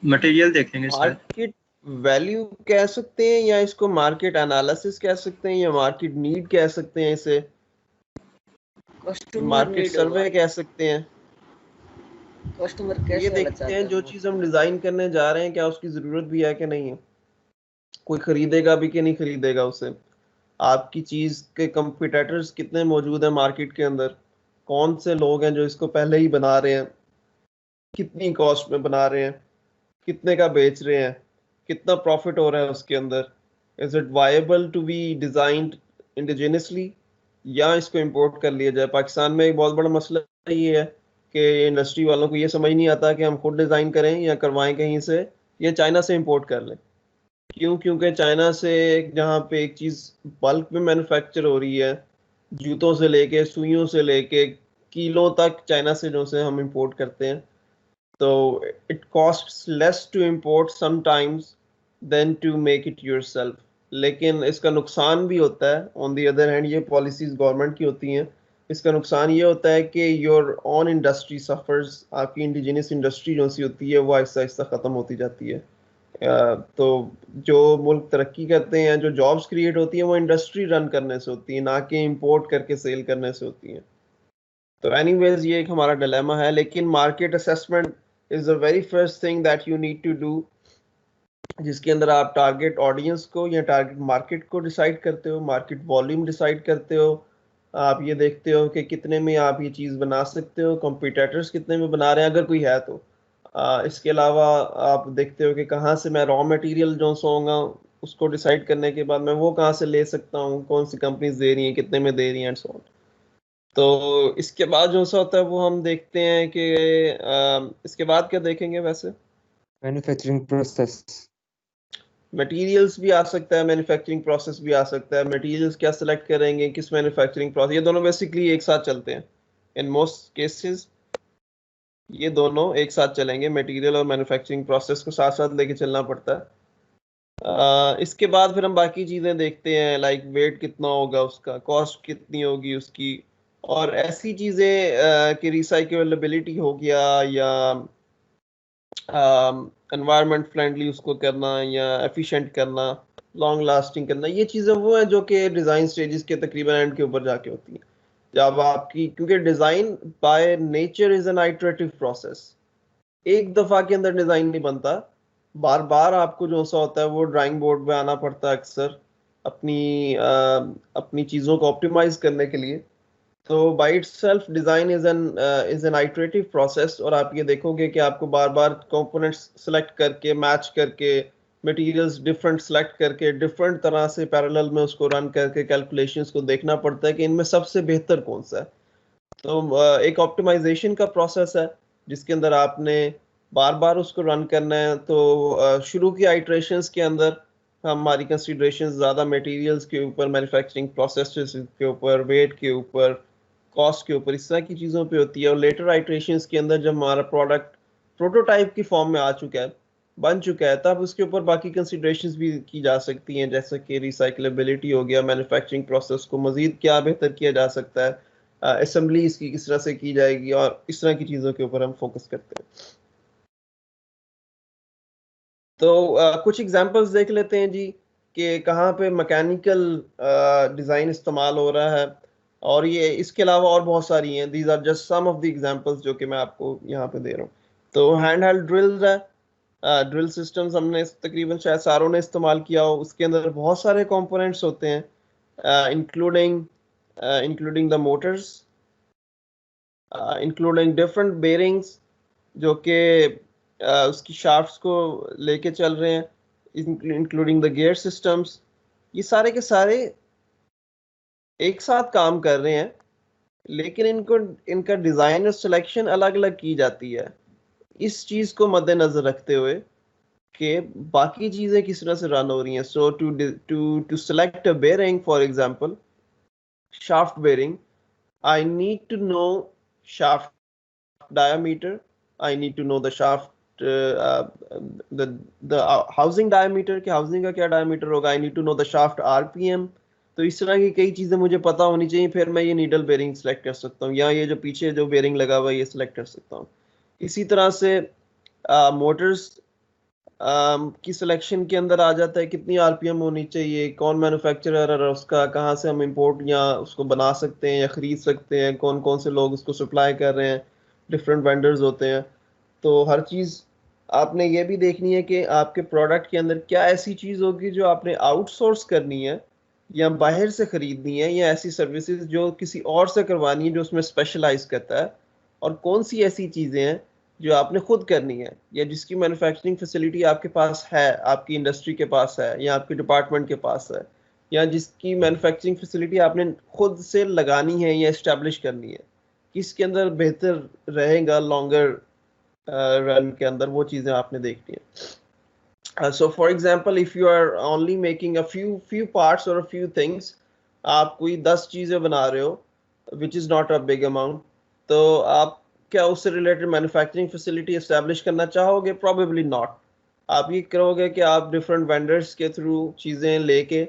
मटेरियल देखेंगे सर। मार्केट वैल्यू कह सकते हैं, या इसको मार्केट एनालिसिस कह सकते हैं, या मार्केट नीड कह सकते हैं, इसे कस्टमर मार्केट नीड सर्वे कह सकते हैं। कस्टमर ये कैसे वाला देखते चाहता हैं है जो वो। चीज़ हम डिज़ाइन करने जा रहे हैं क्या उसकी ज़रूरत भी है कि नहीं है, कोई खरीदेगा भी कि नहीं खरीदेगा उसे, आपकी चीज़ के कंपटीटर्स कितने मौजूद हैं मार्केट के अंदर, कौन से लोग हैं जो इसको पहले ही बना रहे हैं, कितनी कॉस्ट में बना रहे हैं, कितने का बेच रहे हैं, कितना प्रॉफिट हो रहा है उसके अंदर, is it viable to be designed indigenously या इसको इंपोर्ट कर लिया जाए। पाकिस्तान में एक बहुत बड़ा मसला ये है कि इंडस्ट्री वालों को ये समझ नहीं आता कि हम खुद डिज़ाइन करें या करवाएं कहीं से, या चाइना से इंपोर्ट कर लें। क्यों? क्योंकि चाइना से जहाँ पे एक चीज़ बल्क में मैन्युफैक्चर हो रही है, जूतों से लेके सुइयों से लेके किलो तक चाइना से जो से हम इंपोर्ट करते हैं, तो it costs less to import sometimes than to make it yourself। लेकिन इसका नुकसान भी होता है ऑन दी अदर हैंड, ये पॉलिसीज गवर्नमेंट की होती हैं। इसका नुकसान ये होता है कि योर ऑन इंडस्ट्री सफर्स, आपकी इंडिजिनस इंडस्ट्री जो सी होती है वो आहिस्ता आहिस्ता ख़त्म होती जाती है। तो जो मुल्क तरक्की करते हैं, जो जॉब्स क्रिएट होती हैं, वो इंडस्ट्री रन करने से होती है, ना कि इम्पोर्ट करके सेल करने से होती हैं। तो एनीवेज ये एक हमारा डिलेमा है, लेकिन market assessment is the very first thing that you need to do, जिसके अंदर आप टारगेट ऑडियंस को या टारगेट मार्केट को डिसाइड करते हो, मार्केट वॉल्यूम डिसाइड करते हो, आप ये देखते हो कि कितने में आप ये चीज़ बना सकते हो, कॉम्पिटिटर्स कितने में बना रहे हैं अगर कोई है तो। इसके अलावा आप देखते हो कि कहाँ से मैं रॉ मटेरियल जो सो होगा, उसको डिसाइड करने के बाद मैं वो कहाँ से ले सकता हूँ, कौन सी कंपनीज दे रही हैं, कितने में दे रही हैं, एंड सो ऑन। तो इसके बाद जो सा होता है वो हम देखते हैं कि इसके बाद क्या देखेंगे वैसे, मैन्युफैक्चरिंग प्रोसेस। मटेरियल्स भी आ सकता है, मैन्युफैक्चरिंग प्रोसेस भी आ सकता है। मटेरियल्स क्या सिलेक्ट करेंगे, किस मैन्युफैक्चरिंग प्रोसेस, ये दोनों बेसिकली एक साथ चलते हैं इन मोस्ट केसेस, ये दोनों एक साथ चलेंगे। मटेरियल और मैन्युफैक्चरिंग प्रोसेस को साथ साथ लेके चलना पड़ता है। इसके बाद फिर हम बाकी चीज़ें देखते हैं, लाइक वेट कितना होगा उसका, कॉस्ट कितनी होगी उसकी, और ऐसी चीज़ें कि रिसाइक्लेबिलिटी हो गया या एनवायरनमेंट फ्रेंडली उसको करना या एफिशिएंट करना, लॉन्ग लास्टिंग करना, ये चीज़ें वो हैं जो कि डिज़ाइन स्टेजेस के तकरीबन एंड के ऊपर जाके होती हैं। जब आपकी, क्योंकि design by nature is an iterative process, एक दफ़ा के अंदर डिज़ाइन नहीं बनता, बार बार आपको जो सा होता है वो ड्राइंग बोर्ड पे आना पड़ता है अक्सर अपनी चीज़ों को ऑप्टिमाइज करने के लिए। तो by itself design is an iterative process, और आप ये देखोगे कि आपको बार बार कंपोनेंट्स सेलेक्ट करके, मैच करके, मटेरियल्स डिफरेंट सेलेक्ट करके, डिफरेंट तरह से पैरेलल में उसको रन करके कैलकुलेशंस को देखना पड़ता है कि इनमें सबसे बेहतर कौन सा है। तो एक ऑप्टिमाइजेशन का प्रोसेस है जिसके अंदर आपने बार बार उसको रन करना है। तो शुरू की आइट्रेशंस के अंदर हमारी कंसिडरेशन ज़्यादा मटेरियल्स के ऊपर, मैन्युफैक्चरिंग प्रोसेस के ऊपर, वेट के ऊपर, कॉस्ट के ऊपर, इस तरह की चीज़ों पे होती है। और लेटर आइट्रेशंस के अंदर जब हमारा प्रोडक्ट प्रोटोटाइप की फॉर्म में आ चुका है, बन चुका है, तब उसके ऊपर बाकी कंसिडरेशंस भी की जा सकती हैं, जैसे कि रिसाइक्लेबिलिटी हो गया, मैन्युफैक्चरिंग प्रोसेस को मज़ीद क्या बेहतर किया जा सकता है, असेंबली इसकी किस तरह से की जाएगी, और इस तरह की चीज़ों के ऊपर हम फोकस करते हैं। तो कुछ एग्जांपल्स देख लेते हैं जी कि कहाँ पे मैकेनिकल डिज़ाइन इस्तेमाल हो रहा है, और ये इसके अलावा और बहुत सारी हैं। These are just some of the examples जो कि मैं आपको यहाँ पे दे रहा हूँ। तो हैंड हेल्ड ड्रिल्स है, ड्रिल सिस्टम्स हमने तकरीबन शायद सारों ने इस्तेमाल किया हो, उसके अंदर बहुत सारे कंपोनेंट्स होते हैं, including the Motors, including different bearings जो कि उसकी शाफ्ट्स को लेके चल रहे हैं, इंक्लूडिंग द गियर सिस्टम्स। ये सारे के सारे एक साथ काम कर रहे हैं, लेकिन इनका डिज़ाइन और सिलेक्शन अलग अलग की जाती है, इस चीज़ को मद्देनज़र रखते हुए कि बाकी चीज़ें किस तरह से रन हो रही हैं। So to select a bearing, for example shaft bearing, I need to know shaft diameter, I need to know the shaft the housing diameter, कि housing का क्या diameter होगा, I need to know the shaft RPM। तो इस तरह की कई चीज़ें मुझे पता होनी चाहिए, फिर मैं ये नीडल बेयरिंग सेलेक्ट कर सकता हूँ, या ये जो पीछे जो बेयरिंग लगा हुआ है ये सेलेक्ट कर सकता हूँ। इसी तरह से मोटर्स की सिलेक्शन के अंदर आ जाता है कितनी आरपीएम होनी चाहिए, कौन मैन्युफैक्चरर है उसका, कहाँ से हम इंपोर्ट या उसको बना सकते हैं या ख़रीद सकते हैं, कौन कौन से लोग उसको सप्लाई कर रहे हैं, डिफरेंट वेंडर्स होते हैं। तो हर चीज़ आपने ये भी देखनी है कि आपके प्रोडक्ट के अंदर क्या ऐसी चीज़ होगी जो आपने आउटसोर्स करनी है या बाहर से ख़रीदनी है, या ऐसी सर्विसेज जो किसी और से करवानी है जो उसमें स्पेशलाइज करता है, और कौन सी ऐसी चीज़ें हैं जो आपने खुद करनी है या जिसकी मैन्युफैक्चरिंग फैसिलिटी आपके पास है, आपकी इंडस्ट्री के पास है या आपके डिपार्टमेंट के पास है, या जिसकी मैन्युफैक्चरिंग फैसिलिटी आपने खुद से लगानी है या इस्टेब्लिश करनी है, किसके अंदर बेहतर रहेगा लॉन्गर रन के अंदर, वो चीज़ें आपने देखनी है। So for example if you are only making a few parts और अ फ्यू थिंग्स, आप कोई 10 चीज़ें बना रहे हो which is not a big amount, तो आप क्या उससे रिलेटेड मैन्युफैक्चरिंग फैसिलिटी एस्टेब्लिश करना चाहोगे? Probably not. आप ये करोगे कि आप डिफरेंट वेंडर्स के थ्रू चीज़ें लेके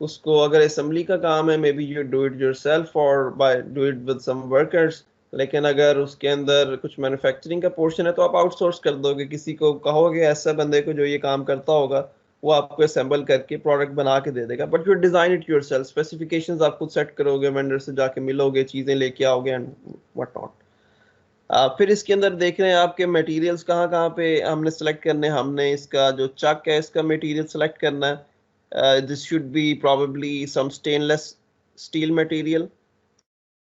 उसको, अगर असेंबली का काम है may be you do it yourself और by do it with some workers, लेकिन अगर उसके अंदर कुछ मैन्युफैक्चरिंग का पोर्शन है तो आप आउटसोर्स कर दोगे, किसी को कहोगे ऐसा बंदे को जो ये काम करता होगा, वो आपको असेंबल करके प्रोडक्ट बना के दे देगा, but you design it yourself, specifications आप खुद सेट करोगे, वेंडर से जाके मिलोगे, चीज़ें लेके आओगे एंड व्हाट नॉट। फिर इसके अंदर देख रहे हैं आपके मटेरियल्स कहाँ कहाँ पे हमने सेलेक्ट करने हैं। हमने इसका जो चक है इसका मटेरियल सेलेक्ट करना है, this should be probably some stainless steel material,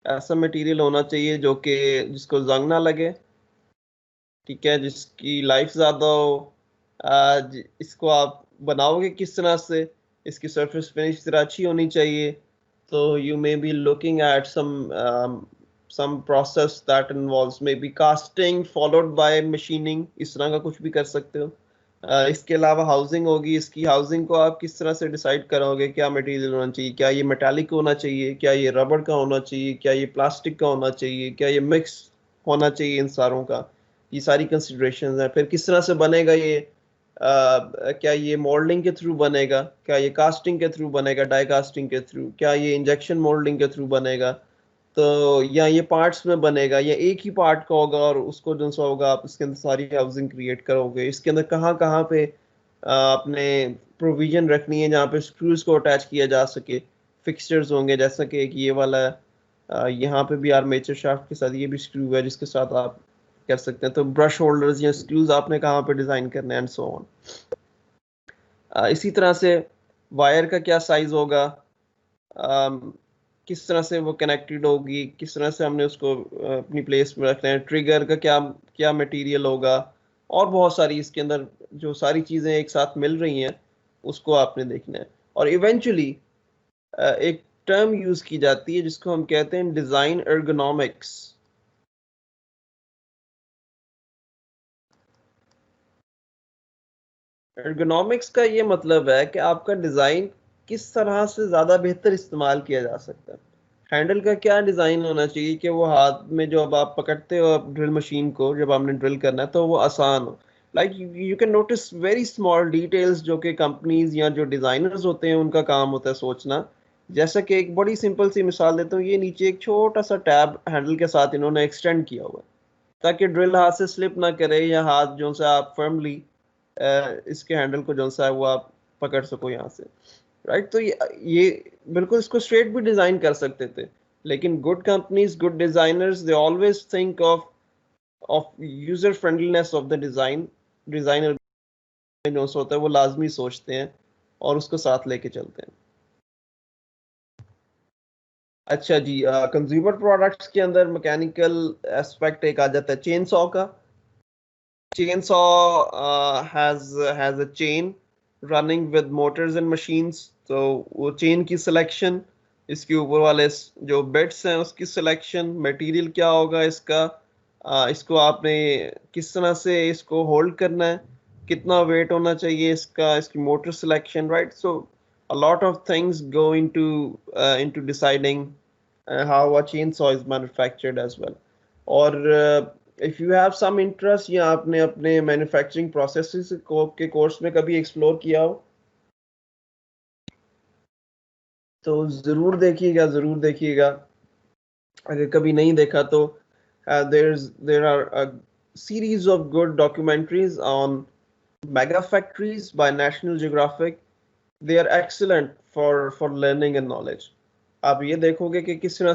ऐसा मटेरियल होना चाहिए जो कि जिसको जंग ना लगे, ठीक है, जिसकी लाइफ ज़्यादा हो। इसको आप बनाओगे किस तरह से, इसकी सरफेस फिनिश इस तरह अच्छी होनी चाहिए, तो you may be looking at some process that involves maybe casting followed by machining, इस तरह का कुछ भी कर सकते हो। इसके अलावा हाउसिंग होगी, इसकी हाउसिंग को आप किस तरह से डिसाइड करोगे, क्या मटेरियल होना चाहिए, क्या ये मेटालिक होना चाहिए, क्या ये रबड़ का होना चाहिए, क्या ये प्लास्टिक का होना चाहिए, क्या ये मिक्स होना चाहिए, इन सारों का ये सारी कंसिडरेशंस हैं। फिर किस तरह से बनेगा ये, क्या ये मोल्डिंग के थ्रू बनेगा, क्या ये कास्टिंग के थ्रू बनेगा, डाई कास्टिंग के थ्रू, क्या ये इंजेक्शन मोल्डिंग के थ्रू बनेगा, तो या ये पार्ट्स में बनेगा, या एक ही पार्ट का होगा और उसको जो सा होगा आप इसके अंदर सारी हाउसिंग क्रिएट करोगे। इसके अंदर कहाँ कहाँ पे आपने प्रोविजन रखनी है जहाँ पे स्क्रूज को अटैच किया जा सके, फिक्सचर्स होंगे, जैसा कि एक ये वाला है, यहाँ पे भी आर्मेचर शाफ्ट के साथ ये भी स्क्रू है जिसके साथ आप कर सकते हैं। तो ब्रश होल्डर्स या स्क्रूज आपने कहाँ पे डिज़ाइन करने एंड सो ऑन। इसी तरह से वायर का क्या साइज होगा, किस तरह से वो कनेक्टेड होगी, किस तरह से हमने उसको अपनी प्लेस में रखना है, ट्रिगर का क्या क्या मटेरियल होगा, और बहुत सारी इसके अंदर जो सारी चीज़ें एक साथ मिल रही हैं उसको आपने देखना है। और इवेंचुअली एक टर्म यूज़ की जाती है जिसको हम कहते हैं डिज़ाइन एर्गोनॉमिक्स। एर्गोनॉमिक्स का ये मतलब है कि आपका डिज़ाइन किस तरह से ज़्यादा बेहतर इस्तेमाल किया जा सकता है। हैंडल का क्या डिज़ाइन होना चाहिए कि वो हाथ में जो अब आप पकड़ते हो ड्रिल मशीन को, जब आपने ड्रिल करना है तो वो आसान हो। Like you can notice very small details जो कि कंपनीज या जो डिज़ाइनर्स होते हैं उनका काम होता है सोचना। जैसा कि एक बड़ी सिंपल सी मिसाल देता हूँ, ये नीचे एक छोटा सा टैब हैंडल के साथ इन्होंने एक्सटेंड किया हुआ है ताकि ड्रिल हाथ से स्लिप ना करे, या हाथ जो सा आप फर्मली इसके हैंडल को जो सा है वो आप पकड़ सको यहाँ से, राइट। तो ये बिल्कुल इसको स्ट्रेट भी डिज़ाइन कर सकते थे, लेकिन good companies, good designers, they always think of user friendliness of the design जो होता है वो लाजमी सोचते हैं और उसको साथ लेके चलते हैं। अच्छा जी, कंज्यूमर प्रोडक्ट्स के अंदर मैकेनिकल एस्पेक्ट एक आ जाता है चेन सॉ का। Chain saw has a chain running with Motors and machines, तो वो चेन की सिलेक्शन, इसके ऊपर वाले जो बिट्स हैं उसकी सिलेक्शन, मटेरियल क्या होगा इसका, इसको आपने किस तरह से इसको होल्ड करना है, कितना वेट होना चाहिए इसका, इसकी motor selection, right. So a lot of things go into deciding how a chainsaw is manufactured as well. और if you have some interest या आपने अपने मैन्युफैक्चरिंग प्रोसेसेस के कोर्स में कभी एक्सप्लोर किया हो तो ज़रूर देखिएगा, ज़रूर देखिएगा। अगर कभी नहीं देखा तो there are a series of good documentaries on mega factories by National Geographic. They are excellent for learning and knowledge. आप ये देखोगे कि किस तरह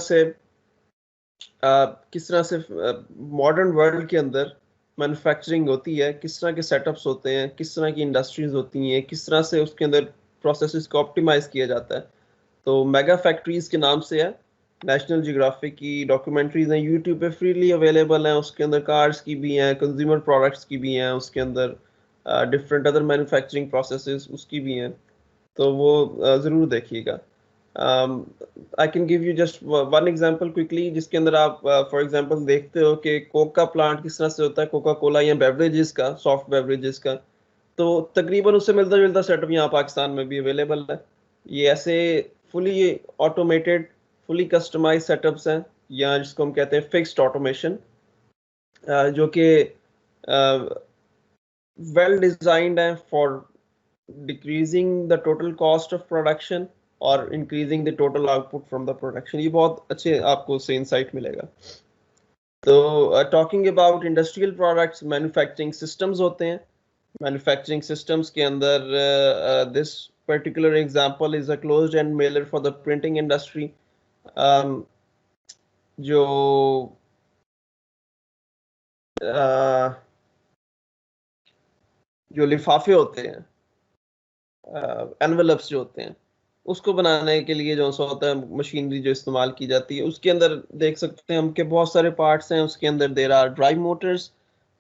से मॉडर्न वर्ल्ड के अंदर मैन्युफैक्चरिंग होती है, किस तरह के सेटअप्स होते हैं, किस तरह की इंडस्ट्रीज होती हैं, किस तरह से उसके अंदर प्रोसेसेस को ऑप्टिमाइज किया जाता है। तो मेगा फैक्ट्रीज के नाम से है, नेशनल जियोग्राफिक की डॉक्यूमेंट्रीज हैं, यूट्यूब पे फ्रीली अवेलेबल हैं। उसके अंदर कार्स की भी हैं, कंज्यूमर प्रोडक्ट्स की भी हैं, उसके अंदर डिफरेंट अदर मैन्युफैक्चरिंग प्रोसेसेस उसकी भी हैं, तो वो ज़रूर देखिएगा। आई can give you just one example quickly, जिसके अंदर आप फॉर एग्जांपल देखते हो कि कोक का प्लांट किस तरह से होता है, कोका कोला या बेवरेजेस का, सॉफ्ट बेवरेजेस का, तो तकरीबन उससे मिलता जुलता सेटअप यहाँ पाकिस्तान में भी अवेलेबल है। ये ऐसे fully automated, fully customize setups हैं, या जिसको हम कहते हैं फिक्स्ड ऑटोमेशन, जो कि वेल डिजाइंड है for decreasing the total cost of production और increasing the total output from the production। ये बहुत अच्छे आपको उससे इंसाइट मिलेगा। तो talking about industrial products, manufacturing systems होते हैं। manufacturing systems के अंदर this particular example is a closed end mailer for the printing industry। जो लिफाफे होते हैं, एनवेलप्स जो होते हैं, उसको बनाने के लिए जो होता है मशीनरी जो इस्तेमाल की जाती है, उसके अंदर देख सकते हैं हम कि बहुत सारे पार्ट्स हैं। उसके अंदर there are drive motors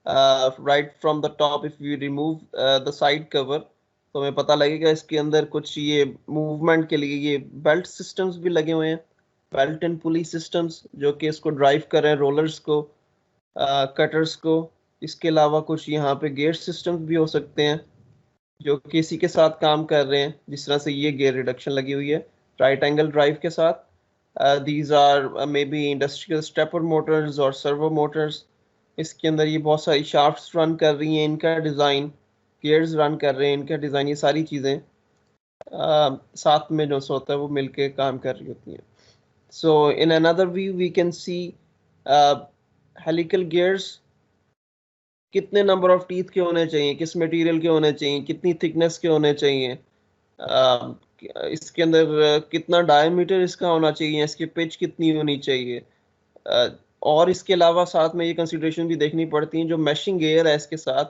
right from the top. If you remove the side cover तो हमें पता लगेगा इसके अंदर कुछ ये मूवमेंट के लिए ये बेल्ट सिस्टम्स भी लगे हुए हैं, बेल्ट एंड पुली सिस्टम्स, जो कि इसको ड्राइव कर रहे हैं, रोलर्स को, कटर्स को। इसके अलावा कुछ यहाँ पे गियर सिस्टम्स भी हो सकते हैं जो कि इसी के साथ काम कर रहे हैं, जिस तरह से ये गियर रिडक्शन लगी हुई है राइट एंगल ड्राइव के साथ। These are maybe industrial stepper motors और सर्वो मोटर्स। इसके अंदर ये बहुत सारी शाफ्ट्स रन कर रही हैं, इनका डिज़ाइन, गियर्स रन कर रहे हैं, इनका डिज़ाइन, ये सारी चीज़ें साथ में जो होता है वो मिलके काम कर रही होती हैं। So in another view we can see helical gears, कितने नंबर ऑफ टीथ के होने चाहिए, किस मटेरियल के होने चाहिए, कितनी थिकनेस के होने चाहिए, इसके अंदर कितना डायमीटर इसका होना चाहिए, इसकी पिच कितनी होनी चाहिए, और इसके अलावा साथ में ये कंसिडरेशन भी देखनी पड़ती है जो मैशिंग गियर है इसके साथ,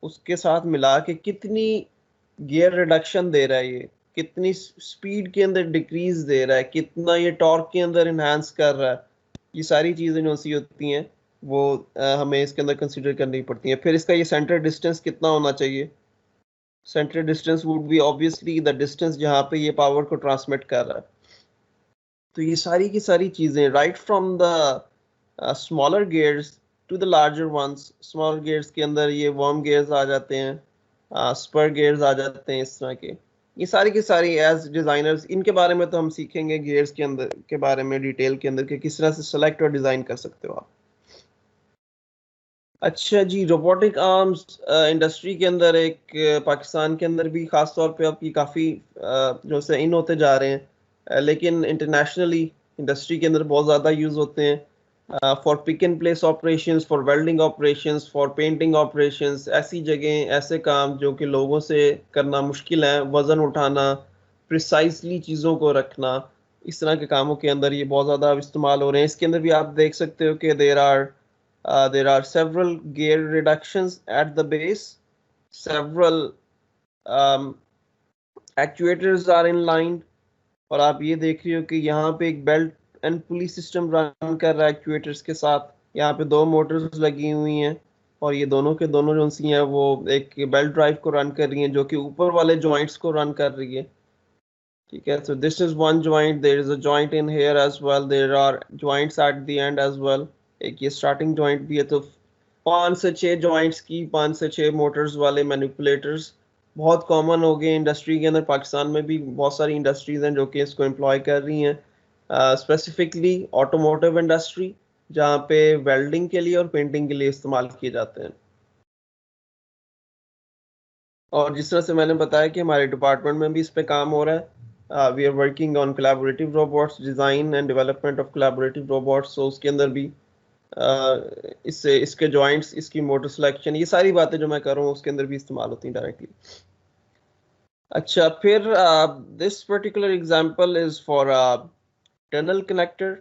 उसके साथ मिला के कितनी गियर रिडक्शन दे रहा है, ये कितनी स्पीड के अंदर डिक्रीज दे रहा है, कितना ये टॉर्क के अंदर इन्हांस कर रहा है। ये सारी चीज़ें जो सी होती हैं वो हमें इसके अंदर कंसीडर करनी पड़ती हैं। फिर इसका ये सेंटर डिस्टेंस कितना होना चाहिए। Centre distance would be obviously the distance जहाँ पे ये पावर को ट्रांसमिट कर रहा है। तो ये सारी की सारी चीज़ें right from the smaller gears to the larger ones. Smaller gears के अंदर ये वर्म गियर्स आ जाते हैं, स्पर गियर्स आ जाते हैं, इस तरह के ये सारी की सारी एज डिज़ाइनर्स, इनके बारे में तो हम सीखेंगे गियर्स के अंदर के बारे में डिटेल के अंदर कि किस तरह से सेलेक्ट और डिज़ाइन कर सकते हो आप। अच्छा जी, रोबोटिक आर्म्स इंडस्ट्री के अंदर एक पाकिस्तान के अंदर भी ख़ास तौर पे आपकी काफ़ी जो से इन होते जा रहे हैं, लेकिन इंटरनेशनली इंडस्ट्री के अंदर बहुत ज़्यादा यूज़ होते हैं for pick and place operations, for welding operations, for painting operations. ऐसी जगह, ऐसे काम जो कि लोगों से करना मुश्किल है, वज़न उठाना, प्रिसाइसली चीज़ों को रखना, इस तरह के कामों के अंदर ये बहुत ज़्यादा इस्तेमाल हो रहे हैं। इसके अंदर भी आप देख सकते हो कि there are several gear reductions at the base, several actuators are in line, और आप ये देख रही हो कि यहाँ पे एक belt and pulley system run कर रहा है एक्चुएटर्स के साथ। यहाँ पे दो मोटर्स लगी हुई हैं और ये दोनों के दोनों जो सी हैं वो एक बेल्ट ड्राइव को रन कर रही हैं जो कि ऊपर वाले जॉइंट्स को रन कर रही है। ठीक है, so this is one joint, there is a joint in here as well, there are joints at the end as well, एक ये स्टार्टिंग जॉइंट भी है। तो 5 से 6 जॉइंट्स की 5 से 6 मोटर्स वाले मैनिपुलेटर्स बहुत कॉमन हो गए इंडस्ट्री के अंदर। पाकिस्तान में भी बहुत सारी इंडस्ट्रीज हैं जो कि इसको एम्प्लॉय कर रही हैं, स्पेसिफिकली ऑटोमोटिव इंडस्ट्री जहाँ पे वेल्डिंग के लिए और पेंटिंग के लिए इस्तेमाल किए जाते हैं। और जिस तरह से मैंने बताया कि हमारे डिपार्टमेंट में भी इस पे काम हो रहा है, we are working on collaborative robots, design and development of collaborative robots, so उसके अंदर भी इससे इसके joints, इसकी motor selection, ये सारी बातें जो मैं कर रहा हूँ उसके अंदर भी इस्तेमाल होती हैं डायरेक्टली। अच्छा, फिर this particular example is for tunnel connector।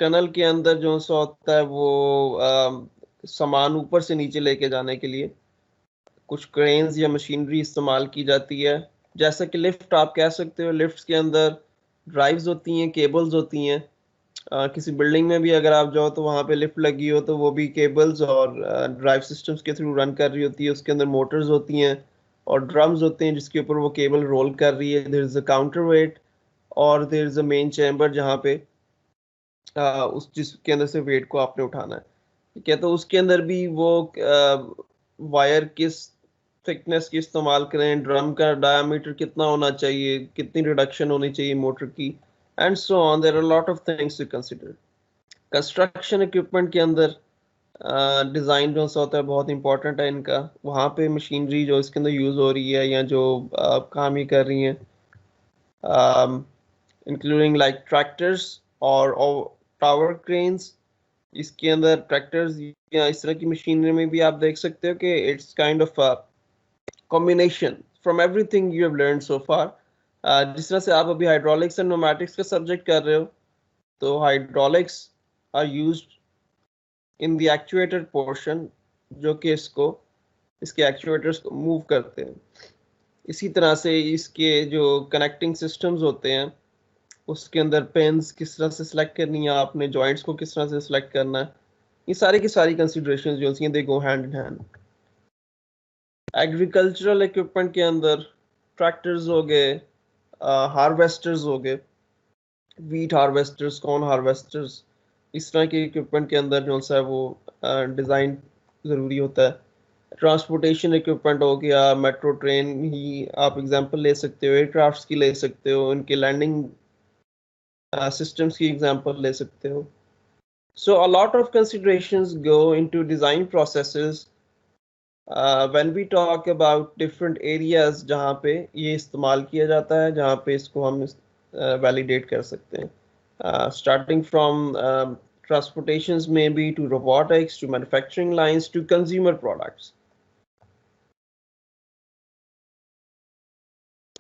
Tunnel के अंदर जो सा होता है वो सामान ऊपर से नीचे लेके जाने के लिए कुछ क्रेन्स या मशीनरी इस्तेमाल की जाती है। जैसा कि लिफ्ट आप कह सकते हो, लिफ्ट्स के अंदर ड्राइव्स होती हैं, केबल्स होती हैं। किसी बिल्डिंग में भी अगर आप जाओ तो वहाँ पे लिफ्ट लगी हो तो वो भी केबल्स और ड्राइव सिस्टम्स के थ्रू रन कर रही होती है। उसके अंदर मोटर्स होती हैं और ड्रम्स होते हैं जिसके ऊपर वो केबल रोल कर रही है। There is a counter weight और there is a main chamber जहाँ पे उस जिसके अंदर से वेट को आपने उठाना है। ठीक है, तो उसके अंदर भी वो वायर किस थिकनेस की इस्तेमाल करें, ड्रम का डायमीटर कितना होना चाहिए, कितनी रिडक्शन होनी चाहिए मोटर की, and so on. There are lot of things to consider. Construction equipment के अंदर डिज़ाइन जो होता है बहुत इंपॉर्टेंट है इनका। वहाँ पे मशीनरी जो इसके अंदर यूज़ हो रही है या जो काम ही कर रही हैं, इंक्लूडिंग लाइक ट्रैक्टर्स और टावर क्रेन्स। इसके अंदर ट्रैक्टर्स या इस तरह की मशीनरी में भी आप देख सकते हो कि it's kind of combination from everything you have learned so far। जिस तरह से आप अभी हाइड्रोलिक्स एंड न्यूमैटिक्स का सब्जेक्ट कर रहे हो, तो hydraulics are used in the actuator portion जो कि इसके एक्चुएटर्स को मूव करते हैं। इसी तरह से इसके जो कनेक्टिंग सिस्टम्स होते हैं उसके अंदर पेन्स किस तरह से सिलेक्ट करनी है आपने, जॉइंट्स को किस तरह से सिलेक्ट करना है, ये सारी की सारी कंसिडरेशंस जो होती हैं they go hand in hand. Agricultural equipment के अंदर ट्रैक्टर्स हो गए, हार्वेस्टर्स हो गए, वीट हार्वेस्टर्स, कॉर्न हार्वेस्टर्स, इस तरह के इक्विपमेंट के अंदर जो सा है वो डिज़ाइन ज़रूरी होता है। ट्रांसपोर्टेशन इक्विपमेंट हो गया, मेट्रो ट्रेन ही आप एग्जांपल ले सकते हो, एयरक्राफ्ट्स की ले सकते हो, इनके लैंडिंग सिस्टम्स की एग्जांपल ले सकते हो। So a lot of considerations go into design processes when we talk about different areas जहाँ पे ये इस्तेमाल किया जाता है, जहाँ पे इसको हम validate कर सकते हैं, starting from transportations maybe to robotics to manufacturing lines to consumer products।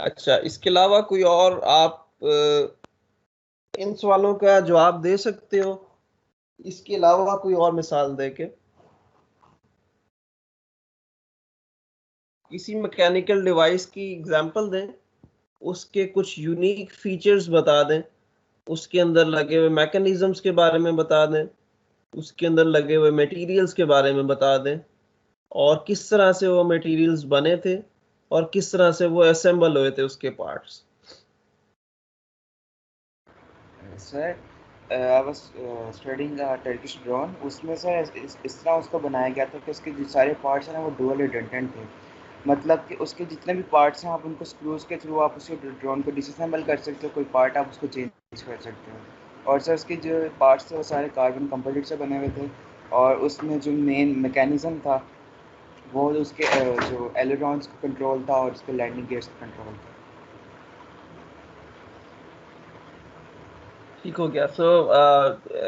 अच्छा, इसके अलावा कोई और आप इन सवालों का जवाब दे सकते हो? इसके अलावा कोई और मिसाल दे के किसी मैकेनिकल डिवाइस की एग्जांपल दें, उसके कुछ यूनिक फीचर्स बता दें, उसके अंदर लगे हुए मैकेनिज्म्स के बारे में बता दें, उसके अंदर लगे हुए मटेरियल्स के बारे में बता दें, और किस तरह से वो मटेरियल्स बने थे और किस तरह से वो असेंबल हुए थे उसके parts. Sir I was studying a Turkish drone, उसमें सर इस तरह उसको बनाया गया था कि उसके जो सारे पार्ट्स हैं ना वो डुअल रिडंडेंट थे। मतलब कि उसके जितने भी पार्ट्स हैं आप उनको स्क्रूज के थ्रू आप उस ड्रोन को डिसअसेंबल कर सकते हो, कोई पार्ट आप उसको चेंज कर सकते हो। और सर उसके जो पार्ट्स थे वो सारे कार्बन कंपोजिट से बने हुए थे, और उसमें जो मेन मैकेनिज्म था वो उसके जो एलेरॉन्स का कंट्रोल था और उसके लैंडिंग गियर्स का कंट्रोल था। ठीक हो गया। सो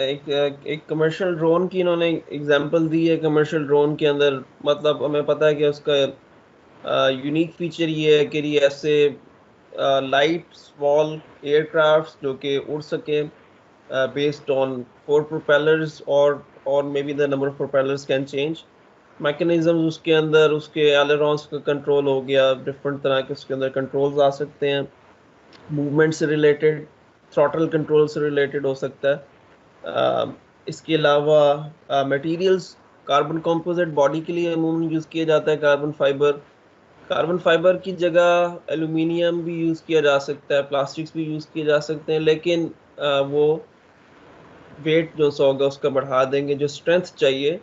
एक कमर्शियल ड्रोन की इन्होंने एग्जांपल दी है। कमर्शियल ड्रोन के अंदर मतलब हमें पता है कि उसका यूनिक फीचर ये है कि ये ऐसे लाइट स्मॉल एयरक्राफ्ट्स जो कि उड़ सके बेस्ड ऑन 4 प्रोपेलर्स और may be the number of propellers can change. Mechanism उसके अंदर, उसके एलरॉन्स का कंट्रोल हो गया, डिफरेंट तरह के उसके अंदर कंट्रोल्स आ सकते हैं, मूवमेंट से रिलेटेड, थ्रॉटल कंट्रोल से रिलेटेड हो सकता है। इसके अलावा मटेरियल्स, कार्बन कंपोजिट बॉडी के लिए अमूमन यूज़ किया जाता है कार्बन फाइबर की जगह एल्यूमिनियम भी यूज़ किया जा सकता है, प्लास्टिक्स भी यूज़ किए जा सकते हैं, लेकिन वो वेट जो सा होगा उसका बढ़ा देंगे। जो स्ट्रेंथ चाहिए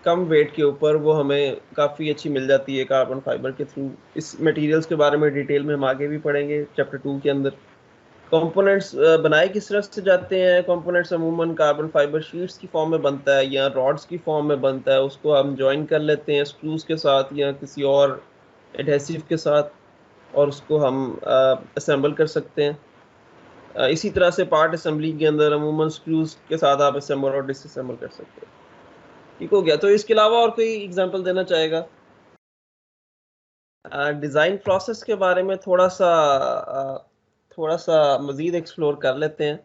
कम वेट के ऊपर, वो हमें काफ़ी अच्छी मिल जाती है कार्बन फाइबर के थ्रू। इस मटेरियल्स के बारे में डिटेल में हम आगे भी पढ़ेंगे चैप्टर 2 के अंदर। कंपोनेंट्स बनाए किस तरह से जाते हैं? कंपोनेंट्स अमूमन कार्बन फाइबर शीट्स की फॉर्म में बनता है या रॉड्स की फॉर्म में बनता है, उसको हम जॉइन कर लेते हैं स्क्रूज के साथ या किसी और एडहेसिव के साथ, और उसको हम असेंबल कर सकते हैं। इसी तरह से पार्ट असेंबली के अंदर अमूमन स्क्रूज के साथ आप असेंबल और डिसअसेंबल कर सकते हैं। ठीक हो गया। तो इसके अलावा और कोई एग्जांपल देना चाहेगा? डिज़ाइन प्रोसेस के बारे में थोड़ा सा मज़ीद एक्सप्लोर कर लेते हैं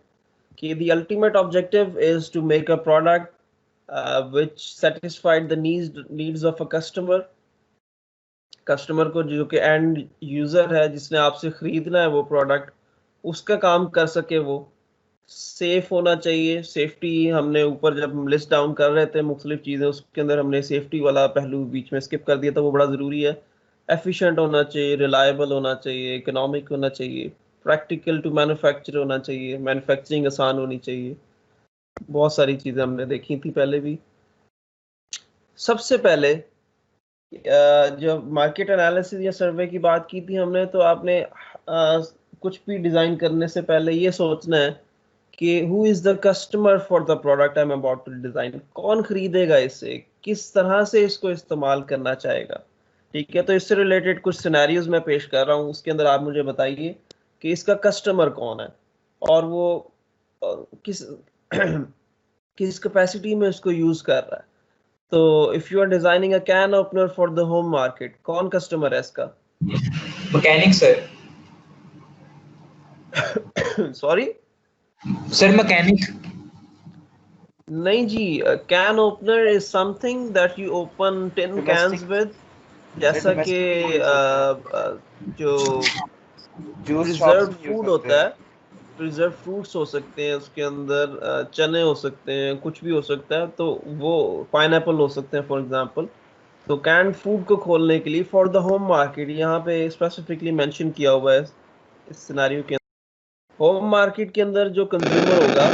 कि the ultimate objective is to make a product which satisfied the needs of a customer को, जो कि एंड यूज़र है, जिसने आपसे ख़रीदना है वो प्रोडक्ट, उसका काम कर सके। वो सेफ होना चाहिए। सेफ्टी हमने ऊपर जब हम लिस्ट डाउन कर रहे थे मुख्तलिफ चीज़ें, उसके अंदर हमने सेफ्टी वाला पहलू बीच में स्किप कर दिया था, वो बड़ा ज़रूरी है। एफिशिएंट होना चाहिए, रिलायबल होना चाहिए, इकोनॉमिक होना चाहिए, प्रैक्टिकल टू मैन्युफैक्चर होना चाहिए, मैन्युफैक्चरिंग आसान होनी चाहिए। बहुत सारी चीज़ें हमने देखी थी पहले भी। सबसे पहले जब मार्केट एनालिसिस या सर्वे की बात की थी हमने, तो आपने कुछ भी डिज़ाइन करने से पहले ये सोचना है कि who is the customer for the product I am about to design. कौन खरीदेगा इसे, किस तरह से इसको इस्तेमाल करना चाहेगा। ठीक है, तो इससे रिलेटेड कुछ सिनेरियोज मैं पेश कर रहा हूँ, उसके अंदर आप मुझे बताइए कि इसका कस्टमर कौन है और वो किस किस कैपेसिटी में इसको यूज कर रहा है। तो if you are designing a can opener for the home market, कौन कस्टमर है इसका? Mechanic sir. Sorry sir mechanic. नहीं जी, can opener is something that you open 10 cans with, जैसा कि जो प्रिजर्व्ड फूड होता है, प्रिजर्व फ्रूट्स हो सकते हैं उसके अंदर, चने हो सकते हैं, कुछ भी हो सकता है, तो वो पाइनएप्पल हो सकते हैं फॉर एग्जांपल। तो कैंड फूड को खोलने के लिए फॉर द होम मार्केट यहाँ पे स्पेसिफिकली मेंशन किया हुआ है इस सिनेरियो के अंदर। होम मार्केट के अंदर जो कंज्यूमर होगा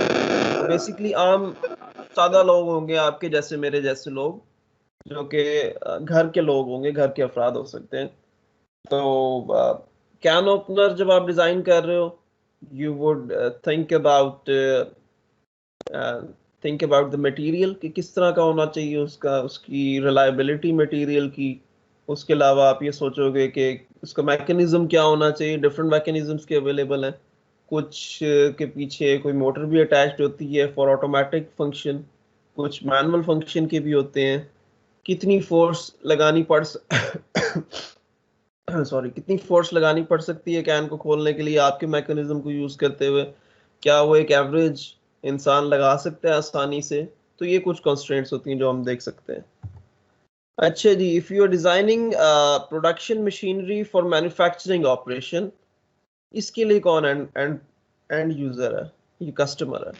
बेसिकली आम सादा लोग होंगे, आपके जैसे मेरे जैसे लोग, जो कि घर के लोग होंगे, घर के अफराद हो सकते हैं। तो कैन ओपनर जब आप डिज़ाइन कर रहे हो, you would think about the material कि किस तरह का होना चाहिए उसका, उसकी रिलायबिलिटी मटेरियल की। उसके अलावा आप ये सोचोगे कि उसका मैकेनिज्म क्या होना चाहिए। डिफरेंट मैकेनिज्म्स के अवेलेबल हैं, कुछ के पीछे कोई मोटर भी अटैच्ड होती है फॉर ऑटोमेटिक फंक्शन, कुछ मैनुअल फंक्शन के भी होते हैं। कितनी फोर्स लगानी पड़ कितनी फोर्स लगानी पड़ सकती है कैन को खोलने के लिए आपके मैकेनिज्म को यूज करते हुए, क्या वो एक एवरेज इंसान लगा सकता है आसानी से? तो ये कुछ कंस्ट्रेंट्स होती हैं जो हम देख सकते हैं। अच्छा जी, if you are designing production machinery for manufacturing operation, इसके लिए कौन एंड यूजर है, ये कस्टमर है?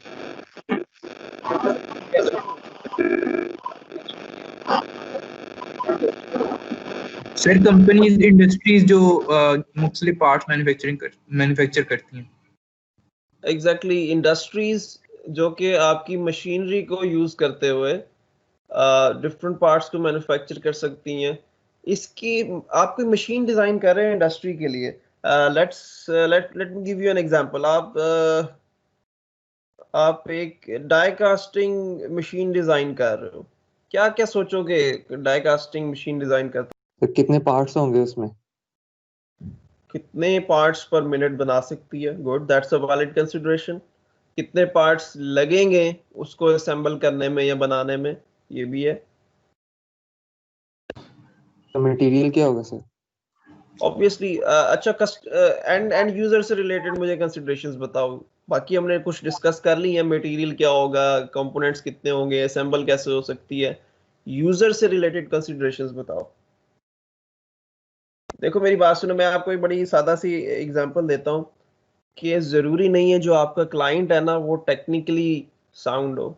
सर कंपनीज, इंडस्ट्रीज जो मुख्तलिफ पार्ट्स मैन्युफैक्चर करती हैं। एग्जैक्टली, इंडस्ट्रीज जो कि आपकी मशीनरी को यूज करते हुए डिफरेंट पार्ट्स को मैन्युफैक्चर कर सकती हैं। इसकी आप कोई मशीन डिजाइन कर रहे हैं इंडस्ट्री के लिए, let me give you an example. आप एक डाई कास्टिंग मशीन डिजाइन कर रहे हो, क्या क्या सोचोगे डाई कास्टिंग मशीन डिजाइन करते? तो कितने पार्ट्स होंगे उसमें? कितने पार्ट्स पर मिनट बना सकती है? Good, that's a valid consideration. कितने पार्ट्स लगेंगे उसको असेंबल करने में या बनाने में, ये भी है। तो मटेरियल क्या होगा सर? ऑब्वियसली अच्छा, एंड यूजर से रिलेटेड मुझे कंसिडरेशंस बताओ। बाकी हमने कुछ डिस्कस कर ली है, मटेरियल क्या होगा, कंपोनेंट्स कितने होंगे, असेंबल कैसे हो सकती है, यूजर से रिलेटेड कंसिडरेशंस बताओ। देखो मेरी बात सुनो, मैं आपको एक बड़ी सादा सी एग्जांपल देता हूँ कि जरूरी नहीं है जो आपका क्लाइंट है ना वो टेक्निकली साउंड हो।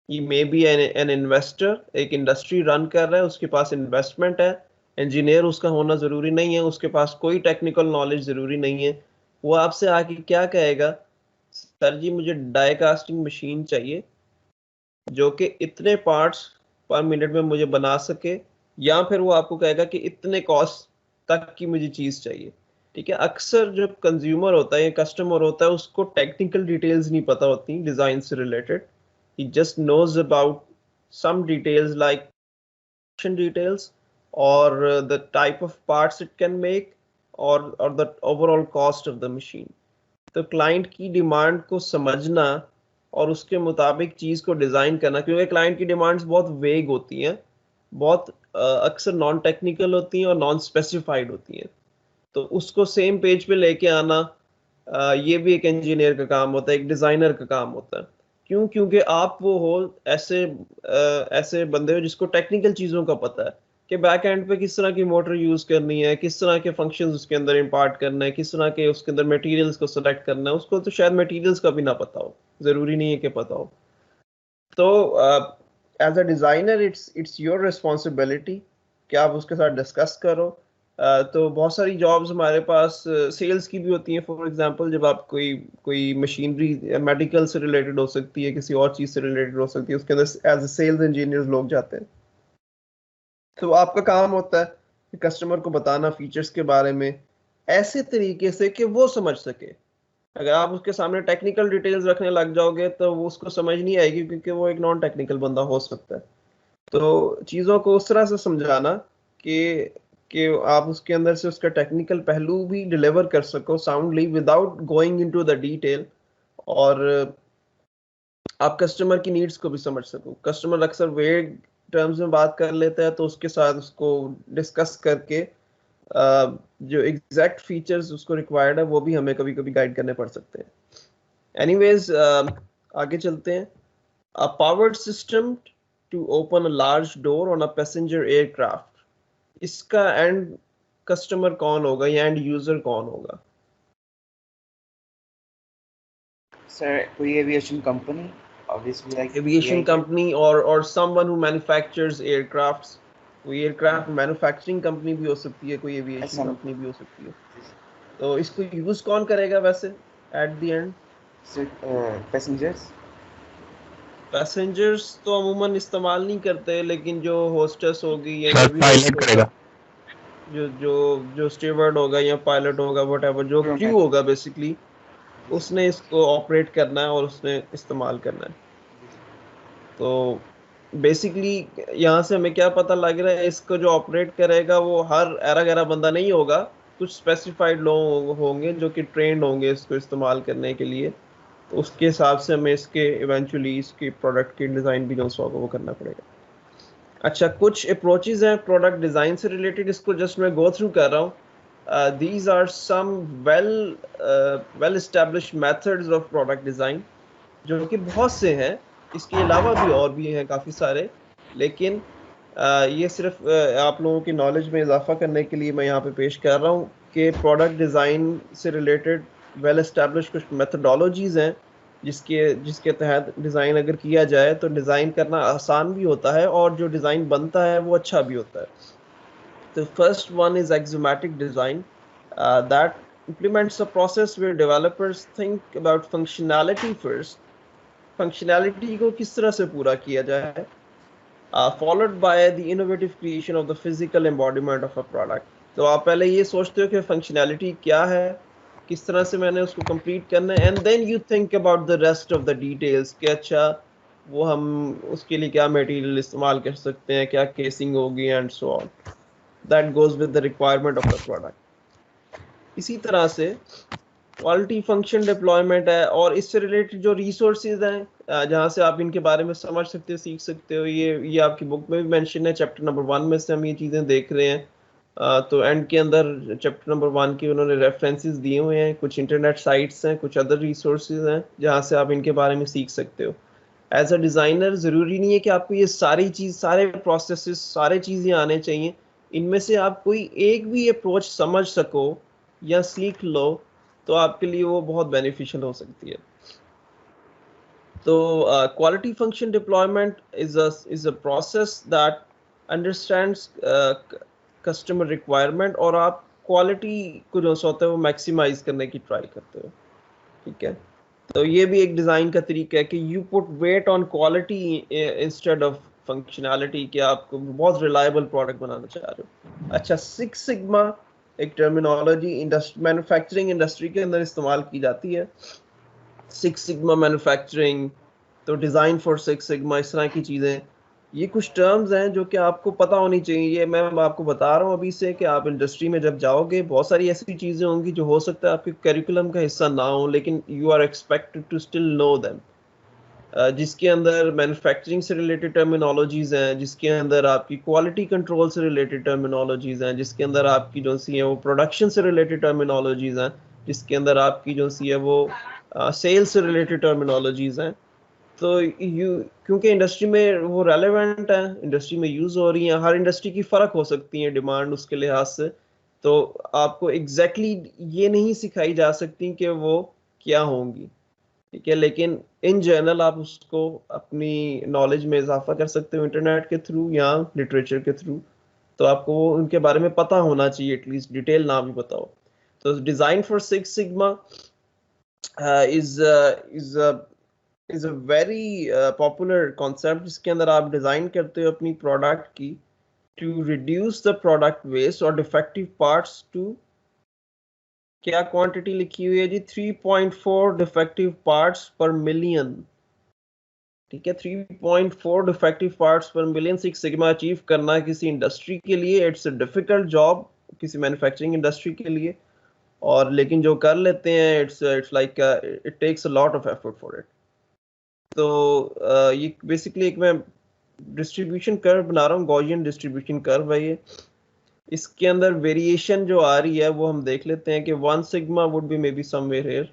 ये मे बी एन इन्वेस्टर, एक इंडस्ट्री रन कर रहा है, उसके पास इन्वेस्टमेंट है, इंजीनियर उसका होना जरूरी नहीं है, उसके पास कोई टेक्निकल नॉलेज जरूरी नहीं है। वो आपसे आके क्या कहेगा, सर जी मुझे डाई कास्टिंग मशीन चाहिए जो कि इतने पार्ट्स पर मिनट में मुझे बना सके, या फिर वो आपको कहेगा कि इतने कॉस्ट तक की मुझे चीज चाहिए। ठीक है, अक्सर जो कंज्यूमर होता है या कस्टमर होता है उसको टेक्निकल डिटेल्स नहीं पता होती डिजाइन से related. he just knows about some details like details or the type of parts it can make or the overall cost of the machine। तो क्लाइंट की डिमांड को समझना और उसके मुताबिक चीज को डिजाइन करना, क्योंकि क्लाइंट की डिमांड्स बहुत वेग होती हैं, बहुत अक्सर नॉन टेक्निकल होती हैं और नॉन स्पेसिफाइड होती हैं। तो उसको सेम पेज पे लेके आना ये भी एक इंजीनियर का काम होता है, एक डिजाइनर का काम होता है। क्यों? क्योंकि आप वो हो ऐसे बंदे हो जिसको टेक्निकल चीजों का पता है कि बैक एंड पे किस तरह की मोटर यूज करनी है, किस तरह के फंक्शंस उसके अंदर इंपार्ट करना है, किस तरह के उसके अंदर मटेरियल्स को सेलेक्ट करना है। उसको तो शायद मटेरियल्स का भी ना पता हो, जरूरी नहीं है कि पता हो। तो as a designer it's your responsibility कि आप उसके साथ डिस्कस करो। तो बहुत सारी जॉब्स हमारे पास सेल्स की भी होती हैं। फॉर एग्जांपल जब आप कोई मशीनरी मेडिकल से रिलेटेड हो सकती है, किसी और चीज से रिलेटेड हो सकती है, उसके अंदर एज ए सेल्स इंजीनियर्स लोग जाते हैं। तो आपका काम होता है कि कस्टमर को बताना फीचर्स के बारे में ऐसे तरीके से कि वो समझ सके। अगर आप उसके सामने टेक्निकल डिटेल्स रखने लग जाओगे तो वो उसको समझ नहीं आएगी, क्योंकि वो एक नॉन टेक्निकल बंदा हो सकता है। तो चीज़ों को उस तरह से समझाना कि आप उसके अंदर से उसका टेक्निकल पहलू भी डिलीवर कर सको soundly without going into the detail, और आप कस्टमर की नीड्स को भी समझ सको। कस्टमर अक्सर वेग टर्म्स में बात कर लेता है, तो उसके साथ उसको डिस्कस करके जो एग्जैक्ट फीचर्स उसको रिक्वायर्ड है वो भी हमें कभी कभी गाइड करने पड़ सकते हैं। एनीवेज आगे चलते हैं। A powered system to open a large door on a passenger aircraft, इसका एंड कस्टमर कौन होगा या एंड यूजर कौन होगा? सर कोई aviation company, obviously like aviation company और समवन हु मैन्युफैक्चर्स एयरक्राफ्ट्स। कोई एयरक्राफ्ट मैन्युफैक्चरिंग कंपनी भी हो सकती है, कोई एविएशन कंपनी भी हो सकती है। तो इसको यूज कौन करेगा वैसे एट द एंड? पैसेंजर्स तो अमूमन इस्तेमाल नहीं करते, लेकिन जो होस्टेस होगी या पायलट करेगा, जो स्टीवर्ड होगा या पायलट होगा, व्हाटएवर जो क्रू होगा बेसिकली, उसने इसको ऑपरेट करना है और उसने इस्तेमाल करना है। तो बेसिकली यहाँ से हमें क्या पता लग रहा है, इसको जो ऑपरेट करेगा वो हर एरा गैरा बंदा नहीं होगा, कुछ स्पेसिफाइड लोग होंगे जो कि ट्रेंड होंगे इसको इस्तेमाल करने के लिए। तो उसके हिसाब से हमें इसके इवेंचुअली इसके प्रोडक्ट की डिज़ाइन भी जो वो करना पड़ेगा। अच्छा, कुछ अप्रोचेज हैं प्रोडक्ट डिज़ाइन से रिलेटेड, इसको जस्ट मैं गो थ्रू कर रहा हूँ। these are some well established methods of product design, जो कि बहुत से हैं, इसके अलावा भी और भी हैं काफ़ी सारे, लेकिन ये सिर्फ आप लोगों की नॉलेज में इजाफा करने के लिए मैं यहाँ पे पेश कर रहा हूँ कि प्रोडक्ट डिज़ाइन से रिलेटेड वेल एस्टेब्लिश कुछ मेथडोलॉजीज हैं जिसके तहत डिज़ाइन अगर किया जाए तो डिज़ाइन करना आसान भी होता है और जो डिज़ाइन बनता है वो अच्छा भी होता है। The first one is axiomatic design that implements a process where developers think about functionality first. Functionality को किस तरह से पूरा किया जाए, followed by the innovative creation of the physical embodiment of a product. तो आप पहले ये सोचते हो कि functionality क्या है, किस तरह से मैंने उसको complete करना है, and then you think about the rest of the details कि अच्छा वो हम उसके लिए क्या material इस्तेमाल कर सकते हैं, क्या casing होगी and so on. That goes with the requirement of the product. इसी तरह से क्वालिटी फंक्शन डिप्लॉयमेंट है, और इससे रिलेटेड जो रिसोर्सेज हैं जहाँ से आप इनके बारे में समझ सकते हो, सीख सकते हो, ये आपकी बुक में भी मेंशन है। चैप्टर नंबर 1 में से हम ये चीज़ें देख रहे हैं। तो एंड के अंदर चैप्टर नंबर 1 के उन्होंने रेफरेंसेस दिए हुए हैं, कुछ इंटरनेट साइट्स हैं, कुछ अदर रिसोर्सेज हैं जहाँ से आप इनके बारे में सीख सकते हो। एज अ डिज़ाइनर ज़रूरी नहीं है कि आपको ये सारी चीज़, सारे प्रोसेसेस, सारे चीज़ें आने चाहिए। इनमें से आप कोई एक भी अप्रोच समझ सको या सीख लो तो आपके लिए वो बहुत बेनिफिशियल हो सकती है। तो quality function deployment is a process that understands customer requirement और आप क्वालिटी को जो होता है वो मैक्सिमाइज करने की ट्राई करते हो, ठीक है। तो ये भी एक डिज़ाइन का तरीका है कि you put weight on quality instead of functionality, कि आप बहुत रिलायबल प्रोडक्ट बनाना चाह रहे हो। अच्छा, सिक्स सिग्मा एक टर्मिनोलॉजी मैन्युफैक्चरिंग इंडस्ट्री के अंदर इस्तेमाल की जाती है। सिक्स सिग्मा मैन्युफैक्चरिंग, तो डिज़ाइन फॉर सिक्स सिग्मा, इस तरह की चीज़ें, ये कुछ टर्म्स हैं जो कि आपको पता होनी चाहिए। ये मैं आपको बता रहा हूँ अभी से कि आप इंडस्ट्री में जब जाओगे बहुत सारी ऐसी चीज़ें होंगी जो हो सकता है आपके करिकुलम का हिस्सा ना हो, लेकिन you are expected to still know them. जिसके अंदर मैन्युफैक्चरिंग से रिलेटेड टर्मिनोलॉजीज़ हैं, जिसके अंदर आपकी क्वालिटी कंट्रोल से रिलेटेड टर्मिनोलॉजीज़ हैं, जिसके अंदर आपकी जो सी है वो प्रोडक्शन से रिलेटेड टर्मिनोलॉजीज़ हैं, जिसके अंदर आपकी जो सी है वो सेल्स से रिलेटेड टर्मिनोलॉजीज़ हैं। तो यू क्योंकि इंडस्ट्री में वो रेलेवेंट है, इंडस्ट्री में यूज़ हो रही हैं, हर इंडस्ट्री की फ़र्क हो सकती है डिमांड उसके लिहाज से, तो आपको एग्जैक्टली ये नहीं सिखाई जा सकती कि वो क्या होंगी, ठीक है। लेकिन इन जनरल आप उसको अपनी नॉलेज में इजाफा कर सकते हो इंटरनेट के थ्रू या लिटरेचर के थ्रू। तो आपको उनके बारे में पता होना चाहिए, एटलीस्ट डिटेल ना भी पता हो। तो design for six sigma is a very popular concept, जिसके अंदर आप डिज़ाइन करते हो अपनी प्रोडक्ट की to reduce the product waste और डिफेक्टिव पार्ट्स टू, क्या क्वांटिटी लिखी हुई है जी, 3.4 डिफेक्टिव पार्ट्स पर मिलियन, ठीक है। 3.4 defective parts per million six sigma achieve करना किसी इंडस्ट्री के लिए इट्स अ डिफिकल्ट जॉब, किसी मैन्युफैक्चरिंग इंडस्ट्री के लिए। और लेकिन जो कर लेते हैं it's like it takes a lot of effort for it. तो ये बेसिकली एक मैं डिस्ट्रीब्यूशन कर्व बना रहा हूँ, गॉसियन डिस्ट्रीब्यूशन कर्व है ये। इसके अंदर वेरिएशन जो आ रही है वो हम देख लेते हैं कि 1 sigma would be may be somewhere here,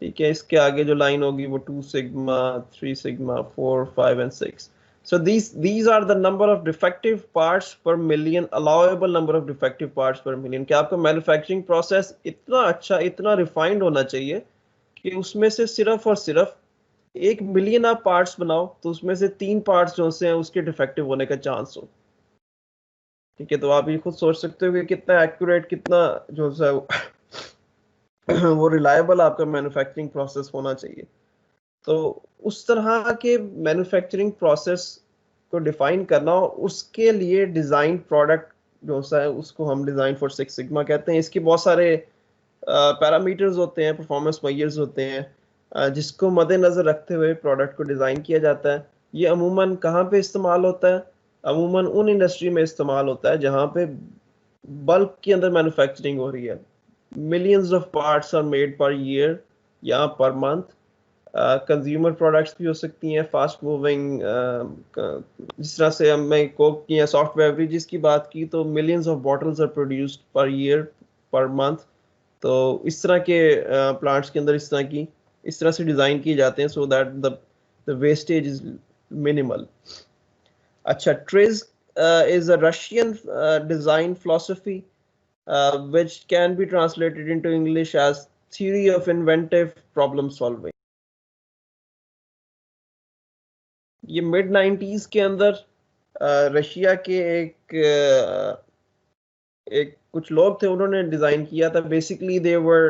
ठीक है। इसके आगे जो लाइन होगी वो 2 sigma, 3 sigma, 4, 5 and 6। So these are the number of defective parts per million, allowable number of defective parts per million। कि आपका मैन्युफैक्चरिंग प्रोसेस इतना अच्छा, इतना रिफाइंड होना चाहिए कि उसमें से सिर्फ और सिर्फ 1 मिलियन आप पार्ट्स बनाओ तो उसमें से 3 पार्ट्स जो से हैं उसके डिफेक्टिव होने का चांस हो, ठीक है। तो आप ये खुद सोच सकते हो कि कितना एक्यूरेट, कितना जो है वो रिलायबल आपका मैन्युफैक्चरिंग प्रोसेस होना चाहिए। तो उस तरह के मैन्युफैक्चरिंग प्रोसेस को डिफाइन करना, उसके लिए डिज़ाइन प्रोडक्ट जो सा है उसको हम डिज़ाइन फॉर सिक्स सिग्मा कहते हैं। इसके बहुत सारे पैरामीटर्स होते हैं, परफॉर्मेंस मेजर्स होते हैं, जिसको मद्देनज़र रखते हुए प्रोडक्ट को डिज़ाइन किया जाता है। ये अमूमन कहाँ पे इस्तेमाल होता है? अमूमन उन इंडस्ट्री में इस्तेमाल होता है जहाँ पे बल्क के अंदर मैन्युफैक्चरिंग हो रही है। Millions of parts are made per year या पर मंथ। कंज्यूमर प्रोडक्ट्स भी हो सकती हैं, फास्ट मूविंग, जिस तरह से हमने कोक की या सॉफ्ट बेवरेजेस की बात की तो millions of bottles are produced per year, per month. तो इस तरह के प्लांट्स के अंदर इस तरह से डिज़ाइन किए जाते हैं so that the wastage is minimal. अच्छा, TRIZ is a Russian design philosophy which can be translated into English as theory of inventive problem solving। ये मिड 90s के अंदर रशिया के एक कुछ लोग थे, उन्होंने डिजाइन किया था। Basically they were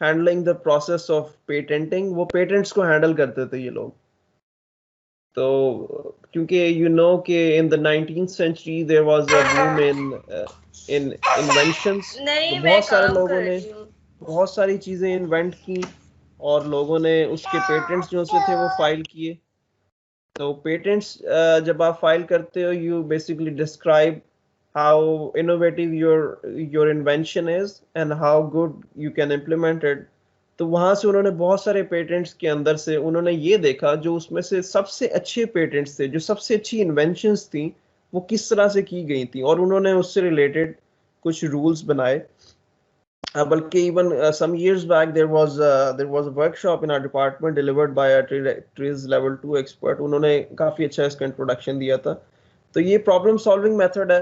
handling the process of patenting, वो पेटेंट्स को हैंडल करते थे ये लोग। तो क्योंकि यू नो कि in the 19th century there was a boom in inventions, तो बहुत सारे लोगों ने बहुत सारी चीजें इन्वेंट की और लोगों ने उसके पेटेंट्स जो से थे वो फाइल किए। तो पेटेंट्स जब आप फाइल करते हो, you basically describe how innovative your invention is and how good you can implement it. तो वहां से उन्होंने बहुत सारे पेटेंट्स के अंदर से उन्होंने ये देखा जो उसमें से सबसे अच्छे पेटेंट्स थे, जो सबसे अच्छी इन्वेंशंस थी, वो किस तरह से की गई थी, और उन्होंने उससे रिलेटेड कुछ रूल्स बनाए बल्कि even some years back there was a workshop in our department delivered by a TRIZ level 2 expert. उन्होंने काफी अच्छा इसका इंट्रोडक्शन दिया था. तो ये प्रॉब्लम सॉल्विंग मेथड है.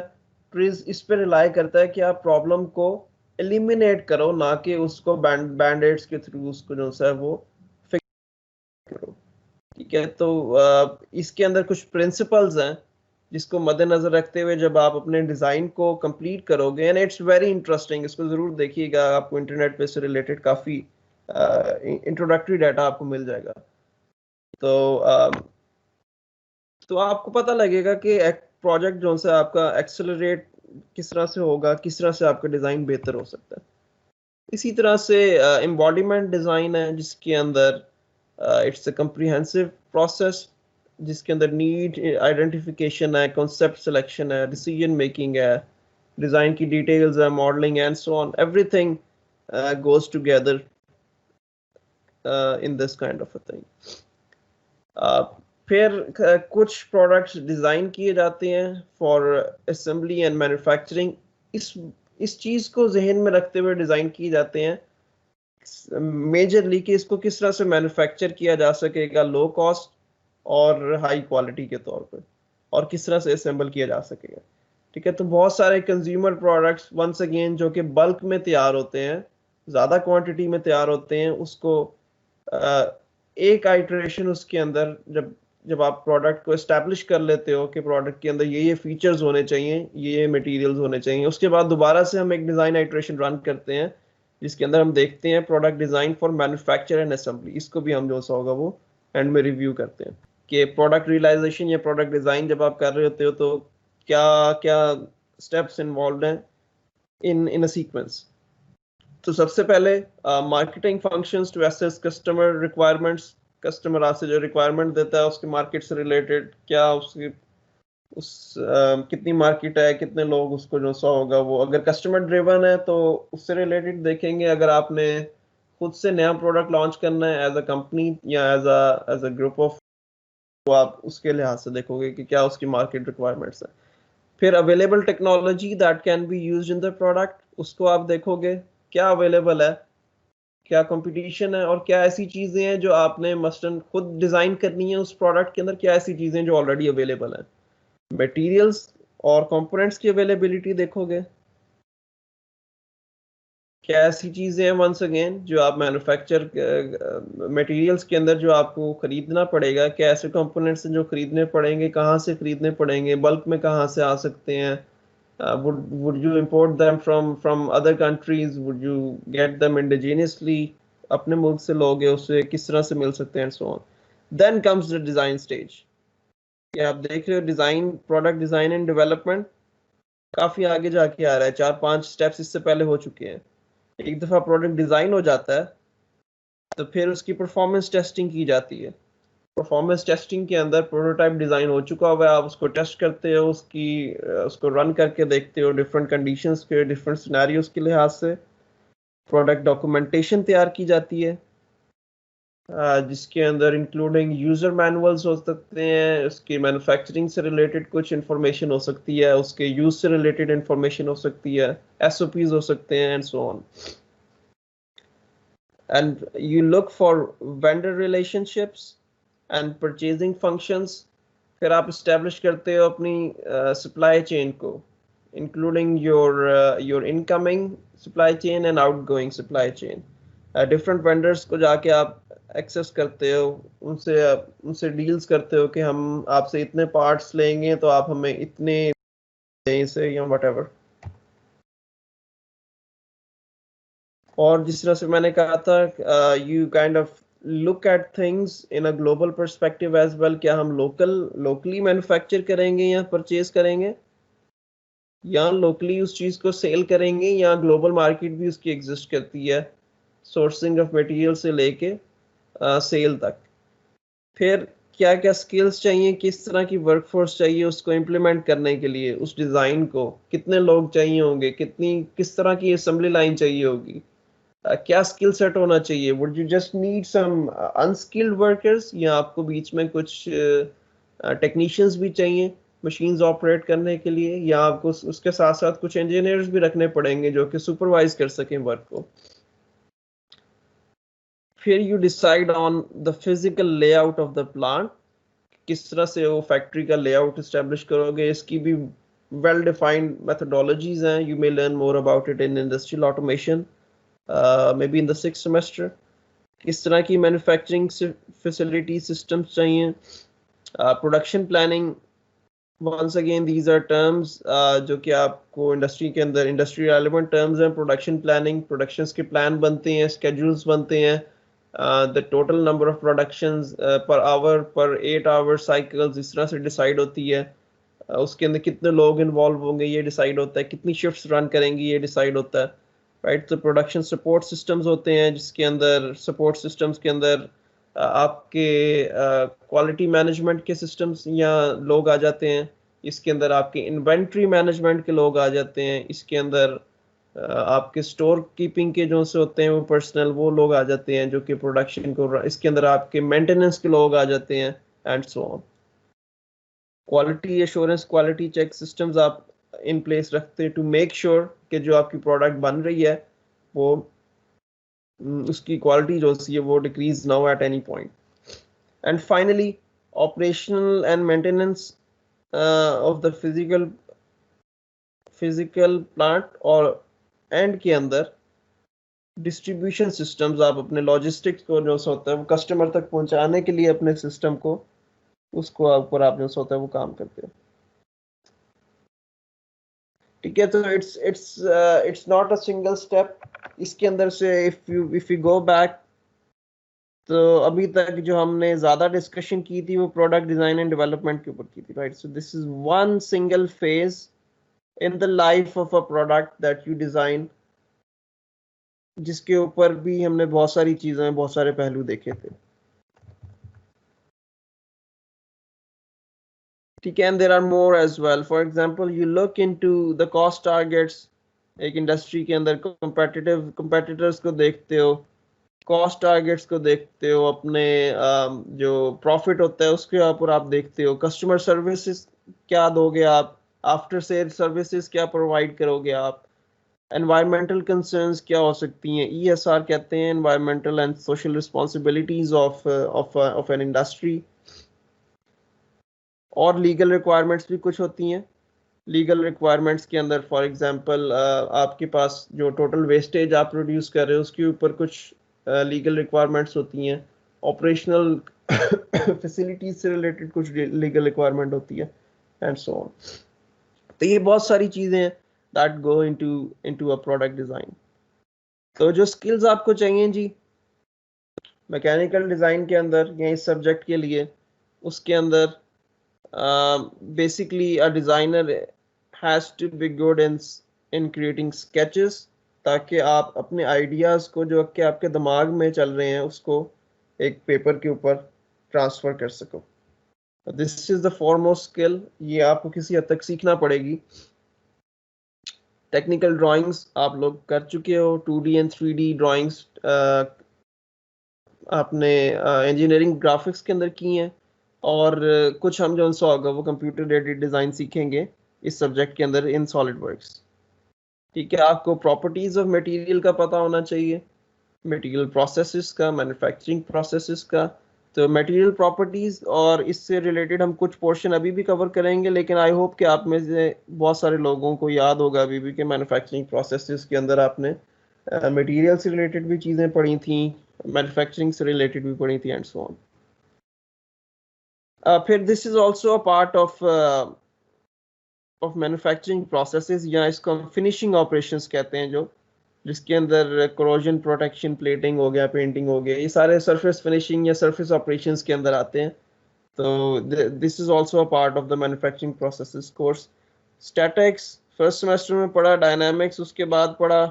ट्रीज इस पे रिलाई करता है कि आप प्रॉब्लम को एलिमिनेट करो, ना कि उसको बैंड एड्स के थ्रू उसको जो है वो फिक्स करो. ठीक है, तो इसके अंदर कुछ प्रिंसिपल्स हैं जिसको मद्देनजर रखते हुए जब आप अपने डिजाइन को कंप्लीट करोगे, एंड इट्स वेरी इंटरेस्टिंग, इसको जरूर देखिएगा. आपको इंटरनेट पे से रिलेटेड काफी इंट्रोडक्टरी डाटा आपको मिल जाएगा. तो आपको पता लगेगा कि एक प्रोजेक्ट जो से आपका एक्सेलरेट किस तरह से होगा, किस तरह से आपका डिजाइन बेहतर हो सकता है. इसी तरह से एम्बॉडीमेंट डिजाइन है जिसके अंदर इट्स अ कम्प्रिहेंसिव प्रोसेस जिसके अंदर नीड आइडेंटिफिकेशन है, कॉन्सेप्ट सिलेक्शन है, डिसीजन मेकिंग है, डिजाइन की डिटेल्स है, modelling and so on. Everything goes together in this kind of a thing. फिर कुछ प्रोडक्ट्स डिज़ाइन किए जाते हैं फॉर असेंबली एंड मैन्युफैक्चरिंग. इस चीज़ को जहन में रखते हुए डिज़ाइन किए जाते हैं मेजरली कि इसको किस तरह से मैन्युफैक्चर किया जा सकेगा लो कॉस्ट और हाई क्वालिटी के तौर पे, और किस तरह से असेंबल किया जा सकेगा. ठीक है, तो बहुत सारे कंज्यूमर प्रोडक्ट्स वंस अगेन जो कि बल्क में तैयार होते हैं, ज़्यादा क्वांटिटी में तैयार होते हैं, उसको एक आइटरेशन उसके अंदर जब आप प्रोडक्ट को एस्टैब्लिश कर लेते हो कि प्रोडक्ट के अंदर ये फीचर्स होने चाहिए, ये मटेरियल्स होने चाहिए, उसके बाद दोबारा से हम एक डिज़ाइन आइटरेशन रन करते हैं जिसके अंदर हम देखते हैं product design for manufacture and assembly. इसको भी हम जो सा होगा वो एंड में रिव्यू करते हैं कि प्रोडक्ट रियलाइजेशन या प्रोडक्ट डिज़ाइन जब आप कर रहे होते हो तो क्या क्या स्टेप्स इन्वॉल्व हैं इन अ सीक्वेंस. तो सबसे पहले marketing functions to assess customer requirements. Customer आपसे जो रिक्वायरमेंट देता है उसके मार्केट से रिलेटेड क्या उसकी कितनी मार्केट है, कितने लोग उसको जो सा होगा वो, अगर कस्टमर ड्रिवन है तो उससे रिलेटेड देखेंगे. अगर आपने खुद से नया प्रोडक्ट लॉन्च करना है एज अ कंपनी या एज अ ग्रुप ऑफ, तो आप उसके लिहाज से देखोगे कि क्या उसकी मार्केट रिक्वायरमेंट्स है. फिर available technology that can be used in the product, उसको आप देखोगे क्या अवेलेबल है, क्या कंपटीशन है, और क्या ऐसी चीजें हैं जो आपने मस्टन खुद डिजाइन करनी है उस प्रोडक्ट के अंदर, क्या ऐसी चीजें जो ऑलरेडी अवेलेबल हैं. मटेरियल्स और कंपोनेंट्स की अवेलेबिलिटी देखोगे, क्या ऐसी चीजें हैं वंस अगेन जो आप मैन्युफैक्चर मटेरियल्स के अंदर जो आपको खरीदना पड़ेगा, क्या ऐसे कंपोनेंट्स हैं जो खरीदने पड़ेंगे, कहाँ से खरीदने पड़ेंगे, बल्क में कहाँ से आ सकते हैं. would you import them from other countries, would you get them indigenously, अपने मुल्क से लोगे उससे किस तरह से मिल सकते हैं, so on. Then comes the design stage. ये आप देख रहे हो design, product design and development काफी आगे जाके आ रहा है. 4-5 स्टेप्स इससे पहले हो चुके हैं. एक दफा प्रोडक्ट डिजाइन हो जाता है तो फिर उसकी परफॉर्मेंस टेस्टिंग की जाती है. परफॉर्मेंस टेस्टिंग के अंदर प्रोटोटाइप डिजाइन हो चुका हुआ है, आप उसको टेस्ट करते हो, उसको रन करके देखते हो डिफरेंट कंडीशंस के, डिफरेंट सिनेरियोज के लिहाज से. प्रोडक्ट डॉक्यूमेंटेशन तैयार की जाती है जिसके अंदर इंक्लूडिंग यूजर मैनुअल्स हो सकते हैं, उसकी मैन्युफैक्चरिंग से रिलेटेड कुछ इंफॉर्मेशन हो सकती है, उसके यूज से रिलेटेड इंफॉर्मेशन हो सकती है, एसओपीज हो सकते हैं and so on. And you look for vendor relationships and purchasing functions. फिर आप इस्टेब्लिश करते हो अपनी सप्लाई चेन को, including your incoming supply chain and outgoing supply chain. Different vendors को जाके आप एक्सेस करते हो, उनसे डील्स करते हो कि हम आपसे इतने पार्ट्स लेंगे तो आप हमें इतने दें से या व्हाटएवर. और जिस तरह से मैंने कहा था, you kind of look at things in a global perspective as well. क्या हम locally मैन्युफैक्चर करेंगे या परचेज करेंगे, या लोकली उस चीज को सेल करेंगे, या ग्लोबल मार्केट भी उसकी एग्जिस्ट करती है सोर्सिंग ऑफ मटेरियल से लेके सेल तक. फिर क्या क्या स्किल्स चाहिए, किस तरह की वर्कफोर्स चाहिए उसको इम्प्लीमेंट करने के लिए, उस डिज़ाइन को कितने लोग चाहिए होंगे, किस तरह की असेंबली लाइन चाहिए होगी, क्या स्किल सेट होना चाहिए. Would you just need some unskilled workers, या आपको बीच में कुछ टेक्नीशियंस भी चाहिए मशीन्स ऑपरेट करने के लिए, या आपको उसके साथ साथ कुछ इंजीनियर्स भी रखने पड़ेंगे जो कि सुपरवाइज कर सकें वर्क को। फिर you decide on the physical layout of the plant, किस तरह से वो फैक्ट्री का लेआउट इस्टेब्लिश करोगे, इसकी भी वेल डिफाइंड मेथोडोलॉजीज हैं। You may learn more about it in industrial automation, maybe in the 6th semester. किस तरह की मैन्युफैक्चरिंग फैसिलिटी सिस्टम्स चाहिए, production planning, once again these are terms जो कि आपको इंडस्ट्री के अंदर इंडस्ट्री रेलेवेंट टर्म्स हैं। प्रोडक्शन प्लानिंग, प्रोडक्शंस के प्लान बनते हैं, स्केड्यूल्स बनते हैं, the total number of productions per hour, per 8 our cycles इस तरह से डिसाइड होती है। उसके अंदर कितने लोग इन्वॉल्व होंगे ये डिसाइड होता है, कितनी शिफ्ट्स रन करेंगी ये डिसाइड होता है, राइट। तो प्रोडक्शन सपोर्ट सिस्टम्स होते हैं जिसके अंदर सपोर्ट सिस्टम्स के अंदर आपके क्वालिटी मैनेजमेंट के सिस्टम्स या लोग आ जाते हैं, इसके अंदर आपके इन्वेंट्री मैनेजमेंट के लोग आ जाते हैं, इसके अंदर आपके स्टोर कीपिंग के जो से होते हैं वो पर्सनल वो लोग आ जाते हैं जो कि प्रोडक्शन को, इसके अंदर आपके मेंटेनेंस के लोग आ जाते हैं and so on. Quality assurance, quality check systems आप इन प्लेस रखते हैं टू मेक श्योर कि जो आपकी प्रोडक्ट बन रही है वो उसकी क्वालिटी जो सी है वो डिक्रीज ना हो at any point. And finally operational and maintenance of the physical plant, और एंड के अंदर डिस्ट्रीब्यूशन सिस्टम्स, आप अपने लॉजिस्टिक्स को जो होता है वो कस्टमर तक पहुंचाने के लिए अपने सिस्टम को उसको ऊपर आप जो होता है वो काम करते हो, ठीक है। तो it's not a single step. इसके अंदर से इफ यू गो बैक, तो अभी तक जो हमने ज्यादा डिस्कशन की थी वो प्रोडक्ट डिजाइन एंड डेवलपमेंट के ऊपर की थी, right. So this is one single phase in the life of a product that you design, जिसके ऊपर भी हमने बहुत सारी चीजें, बहुत सारे पहलू देखे थे, ठीक है। And there are more as well. For example, you look into the cost targets, एक इंडस्ट्री के अंदर competitors को देखते हो, कॉस्ट टारगेट्स को देखते हो, अपने जो प्रॉफिट होता है उसके ऊपर आप देखते हो, कस्टमर सर्विसेज क्या दोगे आप, आफ्टर सेल सर्विसेज क्या प्रोवाइड करोगे आप, एनवायरमेंटल कंसर्न्स क्या हो सकती हैं, ESR कहते हैं, environmental and social responsibilities of an industry. और लीगल रिक्वायरमेंट्स भी कुछ होती हैं। लीगल रिक्वायरमेंट्स के अंदर फॉर एग्जांपल आपके पास जो टोटल वेस्टेज आप प्रोड्यूस कर रहे हो उसके ऊपर कुछ लीगल रिक्वायरमेंट्स होती हैं। ऑपरेशनल फैसिलिटीज से रिलेटेड कुछ लीगल रिक्वायरमेंट होती है एंड सो ऑन। तो ये बहुत सारी चीजें हैं that go into a product design. तो जो स्किल्स आपको चाहिए जी मैकेनिकल डिजाइन के अंदर या इस सब्जेक्ट के लिए, उसके अंदर basically a designer has to be good in creating sketches, ताकि आप अपने आइडियाज को जो कि आपके दिमाग में चल रहे हैं उसको एक पेपर के ऊपर ट्रांसफर कर सको। This is the foremost skill, ये आपको किसी हद तक सीखना पड़ेगी। टेक्निकल ड्राइंग्स आप लोग कर चुके हो, 2D एंड 3D ड्राइंग्स आपने इंजीनियरिंग ग्राफिक्स के अंदर की हैं, और कुछ हम जो सा होगा वो कंप्यूटर एडेड डिज़ाइन सीखेंगे इस सब्जेक्ट के अंदर इन सॉलिडवर्क्स, ठीक है। आपको प्रॉपर्टीज ऑफ मटेरियल का पता होना चाहिए, मटेरियल प्रोसेसेस का, मैन्युफैक्चरिंग प्रोसेसेस का। तो मटेरियल प्रॉपर्टीज और इससे रिलेटेड हम कुछ पोर्शन अभी भी कवर करेंगे, लेकिन आई होप कि आप में से बहुत सारे लोगों को याद होगा अभी भी कि मैन्युफैक्चरिंग प्रोसेसेस के अंदर आपने मटेरियल से रिलेटेड भी चीज़ें पढ़ी थी, मैन्युफैक्चरिंग से रिलेटेड भी पढ़ी थी एंड सो ऑन। फिर this is also a part of manufacturing processes, या इसको हम फिनिशिंग ऑपरेशंस कहते हैं, जो जिसके अंदर कोरोजन प्रोटेक्शन, प्लेटिंग हो गया, पेंटिंग हो गया, ये सारे सरफेस फिनिशिंग या सरफेस ऑपरेशंस के अंदर आते हैं। तो this is also a part of the manufacturing processes course. Statics first semester में पढ़ा, डायनामिक्स उसके बाद पढ़ा,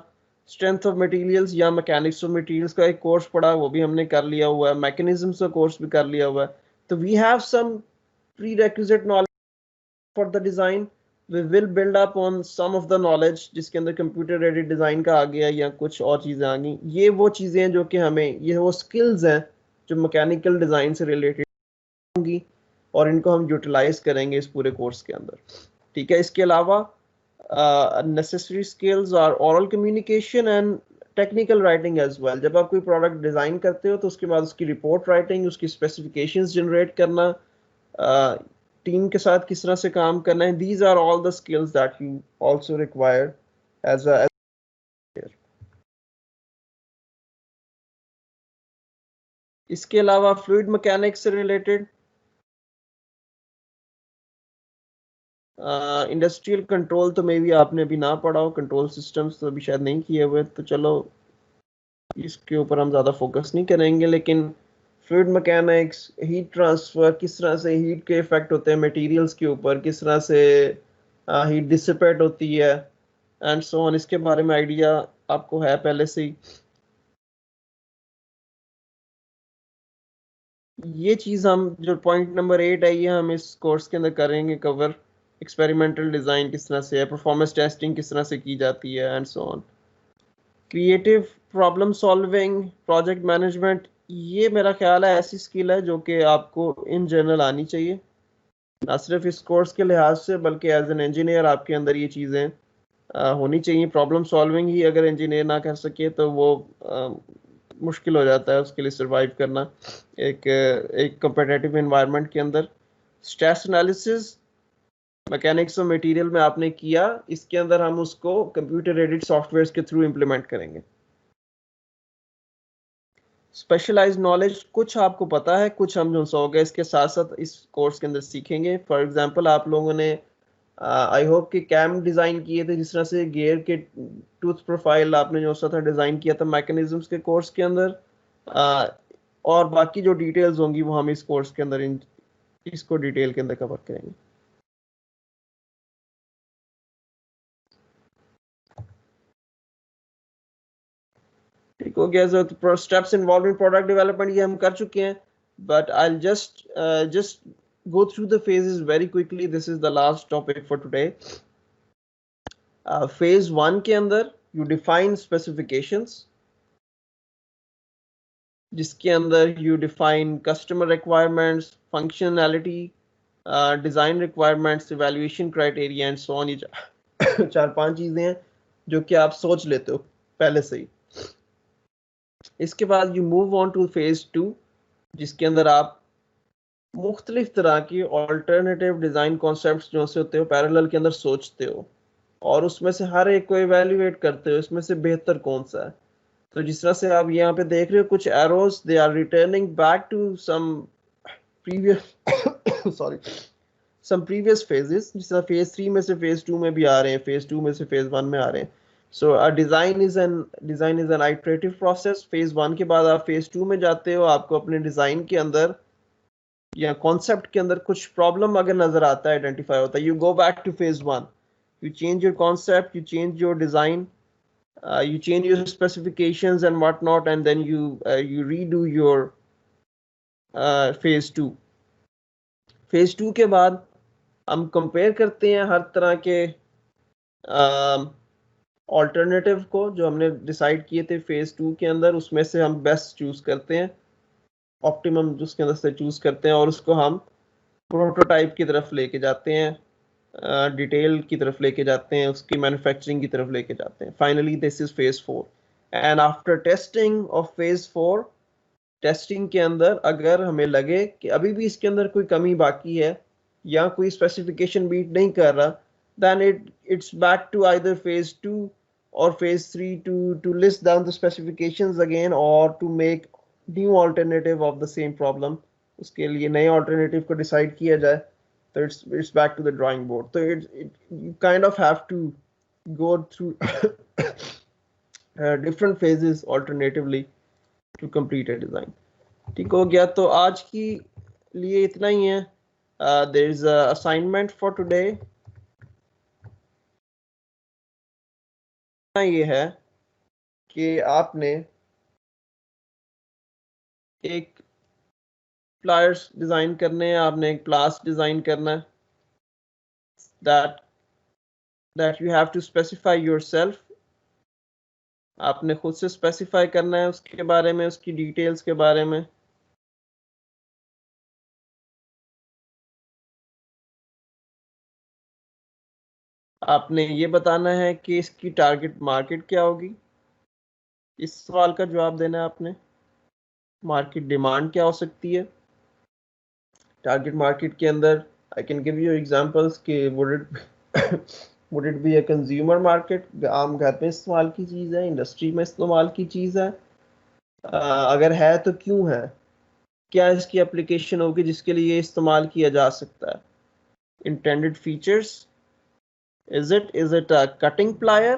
स्ट्रेंथ ऑफ मटेरियल्स या मैकेनिक्स ऑफ मटेरियल्स का एक कोर्स पढ़ा, वो भी हमने कर लिया हुआ है, मैकेनिज्म्स का कोर्स भी कर लिया हुआ है। तो we have some prerequisite knowledge for the design, we will build up on some of the knowledge जिसके अंदर कंप्यूटर एडेड डिज़ाइन का आ गया या कुछ और चीज़ें आ गई। ये वो चीज़ें हैं जो कि हमें, ये वो स्किल्स हैं जो मैकेनिकल डिज़ाइन से रिलेटेड होंगी, और इनको हम यूटिलाइज करेंगे इस पूरे कोर्स के अंदर। ठीक है, इसके अलावा necessary skills are oral communication and technical writing as well. जब आप कोई प्रोडक्ट डिज़ाइन करते हो तो उसके बाद उसकी रिपोर्ट राइटिंग, उसकी स्पेसिफिकेशंस जनरेट करना, टीम के साथ किस तरह से काम करना है, these are all the skills that you also require as a. इसके अलावा फ्लूइड मैकेनिक्स से रिलेटेड इंडस्ट्रियल कंट्रोल तो मे भी आपने अभी ना पढ़ा हो, कंट्रोल सिस्टम्स तो अभी शायद नहीं किए हुए, तो चलो इसके ऊपर हम ज़्यादा फोकस नहीं करेंगे। लेकिन फ्लूइड मैकेनिक्स, हीट ट्रांसफर, किस तरह से हीट के इफेक्ट होते हैं मटेरियल्स के ऊपर, किस तरह से हीट डिसिपेट होती है एंड सो ऑन, इसके बारे में आइडिया आपको है पहले से ही। ये चीज़ हम जो पॉइंट नंबर 8 है ये हम इस कोर्स के अंदर करेंगे कवर। एक्सपेरिमेंटल डिज़ाइन किस तरह से है, परफॉर्मेंस टेस्टिंग किस तरह से की जाती है and so on. Creative problem solving, project management, ये मेरा ख्याल है ऐसी स्किल है जो कि आपको इन जनरल आनी चाहिए, ना सिर्फ इस कोर्स के लिहाज से बल्कि एज एन इंजीनियर आपके अंदर ये चीज़ें होनी चाहिए। प्रॉब्लम सॉल्विंग ही अगर इंजीनियर ना कर सके तो वो मुश्किल हो जाता है उसके लिए सर्वाइव करना एक कम्पिटिटिव एनवायरनमेंट के अंदर। स्ट्रेस एनालिसिस मैकेनिक्स और मटेरियल में आपने किया, इसके अंदर हम उसको कंप्यूटर एडेड सॉफ्टवेयर के थ्रू इम्प्लीमेंट करेंगे। स्पेशलाइज्ड नॉलेज, कुछ आपको पता है, कुछ हम जो होगा इसके साथ साथ इस कोर्स के अंदर सीखेंगे। फॉर एग्जांपल आप लोगों ने आई होप कि कैम डिज़ाइन किए थे, जिस तरह से गियर के टूथ प्रोफाइल आपने जो सा था डिज़ाइन किया था मैकेनिज्म्स के कोर्स के अंदर, और बाकी जो डिटेल्स होंगी वो हम इस कोर्स के अंदर इसको डिटेल के अंदर कवर करेंगे। ठीक हो गया। जो steps involve in product development ये हम कर चुके हैं, but I just go through the phases very quickly. This is the last topic for today. Phase 1 के अंदर you define specifications, जिसके अंदर you define customer requirements, functionality, design requirements, evaluation criteria and so on. ये 4-5 चीजें हैं जो कि आप सोच लेते हो पहले से ही। इसके बाद you move on to phase 2, जिसके अंदर आप मुख्तलिफ तरह की ऑल्टरनेटिव डिज़ाइन कॉन्सेप्ट्स जो से होते हो पैरेलल के अंदर सोचते हो और उसमें से हर एक को इवेल्युएट करते हो, इसमें से बेहतर कौन सा है। तो जिस तरह से आप यहाँ पे देख रहे हो कुछ arrows, they are returning back to some previous phases. जिस तरह फेज 3 में से फेज 2 में भी आ रहे हैं, फेज 2 में से फेज 1 में आ रहे हैं। So a design is an iterative process. Phase 1 के बाद आप फेज 2 में जाते हो, आपको अपने डिज़ाइन के अंदर या कॉन्सेप्ट के अंदर कुछ प्रॉब्लम अगर नजर आता है, आइडेंटिफाई होता है, you go back two phase 1, you change your concept, you change your design, you change your specifications and whatnot, and then you redo your phase 2. phase 2 के बाद हम कंपेयर करते हैं हर तरह के ऑल्टरनेटिव को जो हमने डिसाइड किए थे फेज 2 के अंदर, उसमें से हम बेस्ट चूज करते हैं, ऑप्टिमम उसके अंदर से चूज करते हैं और उसको हम प्रोटोटाइप की तरफ लेके जाते हैं, डिटेल की तरफ लेके जाते हैं, उसकी मैन्युफैक्चरिंग की तरफ लेके जाते हैं। Finally this is phase 4 and after testing of phase 4, testing के अंदर अगर हमें लगे कि अभी भी इसके अंदर कोई कमी बाकी है या कोई स्पेसिफिकेशन बीट नहीं कर रहा, then it's back to either phase 2 or phase 3 to list down the specifications again or to make new alternative of the same problem. उसके लिए नए alternative को decide किया जाए, तो it's back to the drawing board. So you kind of have to go through different phases alternatively to complete a design. ठीक हो गया, तो आज की लिए इतना ही है। There is a assignment for today. ये है कि आपने एक फ्लायर्स डिजाइन करने हैं, आपने एक क्लास डिजाइन करना है, that you have to specify yourself. आपने खुद से स्पेसिफाई करना है उसके बारे में, उसकी डिटेल्स के बारे में। आपने ये बताना है कि इसकी टारगेट मार्केट क्या होगी। इस सवाल का जवाब देना है आपने। मार्केट डिमांड क्या हो सकती है टारगेट मार्केट के अंदर। I can give you examples कि would it be a consumer market, आम घर में इस्तेमाल की चीज़ है, इंडस्ट्री में इस्तेमाल की चीज़ है, अगर है तो क्यों है, क्या इसकी एप्लीकेशन होगी जिसके लिए ये इस्तेमाल किया जा सकता है। Intended features, is it a cutting plier,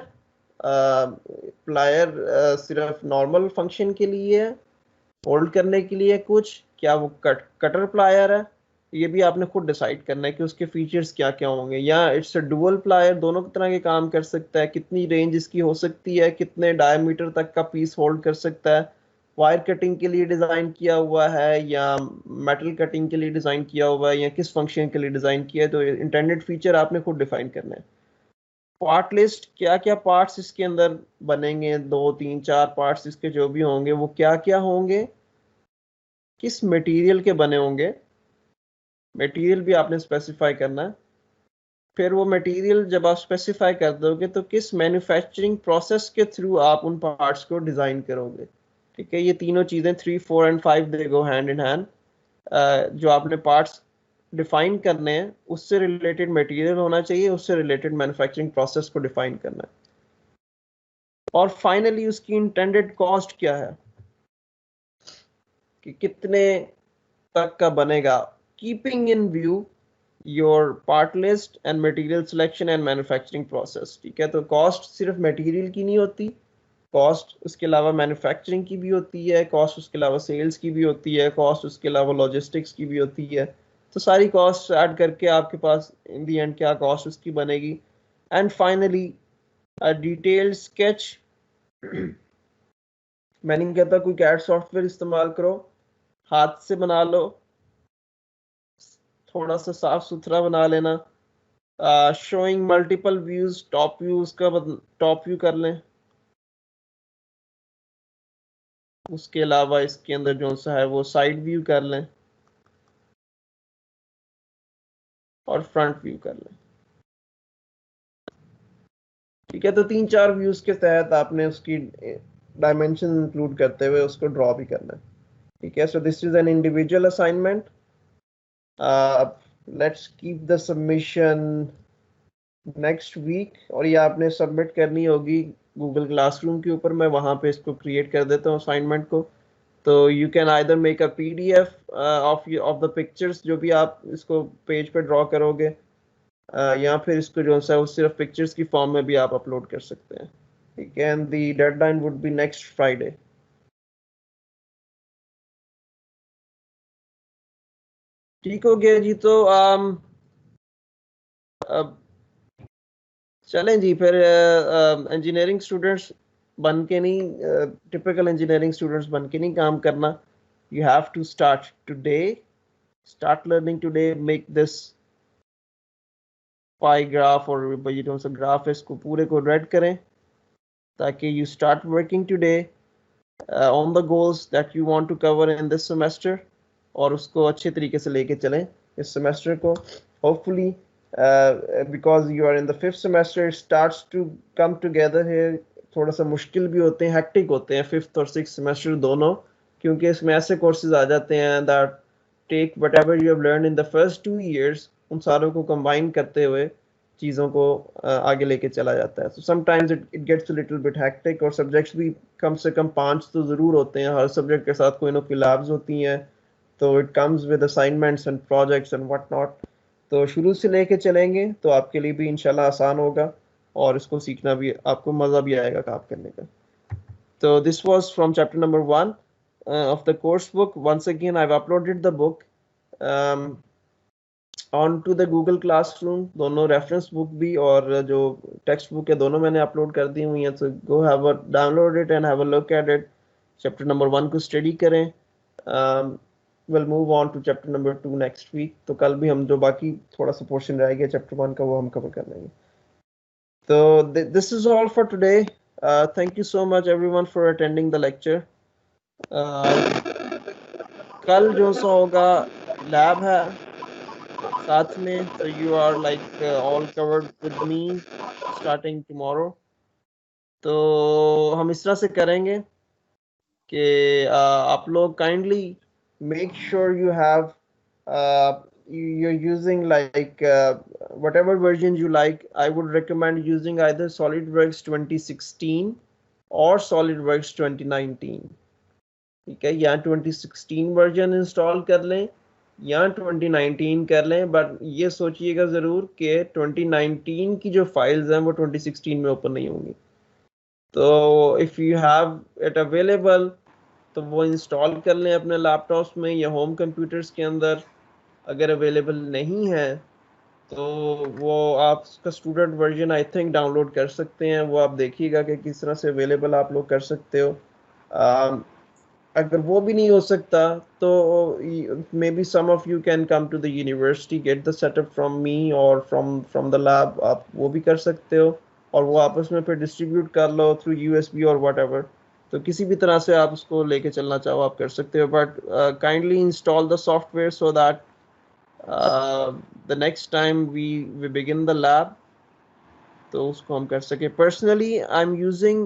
plier सिर्फ नॉर्मल फंक्शन के लिए है, होल्ड करने के लिए कुछ, क्या वो कटर प्लायर है, ये भी आपने खुद डिसाइड करना है कि उसके फीचर्स क्या क्या होंगे। या इट्स अ डुअल प्लायर, दोनों तरह के काम कर सकता है, कितनी रेंज इसकी हो सकती है, कितने डायमीटर तक का पीस होल्ड कर सकता है, वायर कटिंग के लिए डिज़ाइन किया हुआ है या मेटल कटिंग के लिए डिज़ाइन किया हुआ है या किस फंक्शन के लिए डिज़ाइन किया है। तो इंटेंडेड फीचर आपने खुद डिफाइन करना है। पार्ट लिस्ट, क्या क्या पार्ट्स इसके अंदर बनेंगे, 2 3 4 पार्ट्स इसके जो भी होंगे वो क्या क्या होंगे, किस मटेरियल के बने होंगे, मटेरियल भी आपने स्पेसिफाई करना है। फिर वो मटेरियल जब आप स्पेसिफाई कर दोगे तो किस मैन्युफैक्चरिंग प्रोसेस के थ्रू आप उन पार्ट्स को डिज़ाइन करोगे। ठीक है, ये तीनों चीज़ें 3 4 and 5 they go hand in hand. जो आपने पार्ट्स डिफाइन करने हैं उससे रिलेटेड मटेरियल होना चाहिए, उससे रिलेटेड मैन्युफैक्चरिंग प्रोसेस को डिफाइन करना है। और फाइनली उसकी इंटेंडेड कॉस्ट क्या है कि कितने तक का बनेगा, keeping in view your part list and material selection and manufacturing process. ठीक है, तो कॉस्ट सिर्फ मटेरियल की नहीं होती, कॉस्ट उसके अलावा मैन्युफैक्चरिंग की भी होती है, कॉस्ट उसके अलावा सेल्स की भी होती है, कॉस्ट उसके अलावा लॉजिस्टिक्स की भी होती है। तो सारी कॉस्ट ऐड करके आपके पास इन दी एंड क्या कॉस्ट उसकी बनेगी। And finally a detailed sketch. मैं नहीं कहता कोई कैड सॉफ्टवेयर इस्तेमाल करो, हाथ से बना लो, थोड़ा सा साफ सुथरा बना लेना। Showing multiple views, top view उसका टॉप व्यू कर लें। उसके अलावा इसके अंदर जो सा है वो साइड व्यू कर लें और फ्रंट व्यू कर लें। ठीक है, तो 3 4 व्यूज के तहत आपने उसकी डायमेंशन इंक्लूड करते हुए उसको ड्रॉ भी करना है। ठीक है, so this is an individual assignment. Let's keep the submission next week, और ये आपने सबमिट करनी होगी गूगल क्लासरूम के ऊपर। मैं वहाँ पे इसको क्रिएट कर देता हूँ असाइनमेंट को। तो you can either make a PDF of the pictures जो भी आप इसको पेज पे ड्रॉ करोगे, या फिर इसको जो है वो सिर्फ पिक्चर्स की फॉर्म में भी आप अपलोड कर सकते हैं। ठीक है, and the deadline would be next Friday. ठीक हो गया जी, तो अब चलें जी फिर। इंजीनियरिंग स्टूडेंट्स बन के नहीं, टिपिकल इंजीनियरिंग स्टूडेंट्स बन के नहीं काम करना। You have to start today, start learning today, make this pie graph और ये जो सा ग्राफ है इसको पूरे को रेड करें ताकि you start working today on the goals that you want to cover in this semester, और उसको अच्छे तरीके से लेके चलें इस सेमेस्टर को। Hopefully because you are in the 5th semester, it starts to come together here। थोड़ा सा मुश्किल भी होते हैं, हेक्टिक होते हैं 5th और 6th सेमेस्टर दोनों, क्योंकि इसमें ऐसे कोर्सेज आ जाते हैं that take whatever you have learned in the first 2 years, उन सारों को कंबाइन करते हुए चीज़ों को आगे लेके चला जाता है। So sometimes it gets a little bit hectic, और सब्जेक्ट्स भी कम से कम 5 तो ज़रूर होते हैं, हर सब्जेक्ट के साथ कोई ना कोई लैब्स होती हैं, तो it comes with assignments and projects and what not। तो शुरू से लेके चलेंगे तो आपके लिए भी इंशाल्लाह आसान होगा, और इसको सीखना भी आपको मज़ा भी आएगा काम करने का। तो this was from chapter number 1 of the course book. Once again I have uploaded the book on to the Google classroom. दोनों रेफरेंस बुक भी और जो टेक्स्ट बुक है दोनों मैंने अपलोड कर दी हुई हैं, तो go have a download it and have a look at it. Chapter number 1 को स्टडी करें। we'll move on to chapter number 2 next week। तो कल भी हम जो बाकी थोड़ा सा पोर्शन रह गया चैप्टर 1 का वो हम कवर कर लेंगे। तो this is all for today। Thank you so much everyone for attending the lecture। कल जो सा होगा लैब है साथ में, so you are like all covered with me starting tomorrow. तो हम इस तरह से करेंगे कि आप लोग kindly make sure you have you're using like whatever version you like. I would recommend using either SolidWorks 2016 or SolidWorks 2019. ठीक है, या 2016 वर्जन इंस्टॉल कर लें या 2019 कर लें, बट ये सोचिएगा ज़रूर कि 2019 की जो फाइल्स हैं वो 2016 में ओपन नहीं होंगी। तो if you have it available तो वो इंस्टॉल कर लें अपने लैपटॉप्स में या होम कंप्यूटर्स के अंदर। अगर अवेलेबल नहीं है तो वो आप उसका student version I think download कर सकते हैं। वो आप देखिएगा कि किस तरह से अवेलेबल आप लोग कर सकते हो। अगर वो भी नहीं हो सकता तो maybe some of you can come to the university, get the setup from me और फ्रॉम द लैब। आप वो भी कर सकते हो और वो आपस में फिर डिस्ट्रीब्यूट कर लो थ्रू USB और व्हाटएवर। तो किसी भी तरह से आप उसको लेके चलना चाहो आप कर सकते हो, but kindly install the software so that the next time we begin the lab तो उसको हम कर सके। Personally I'm using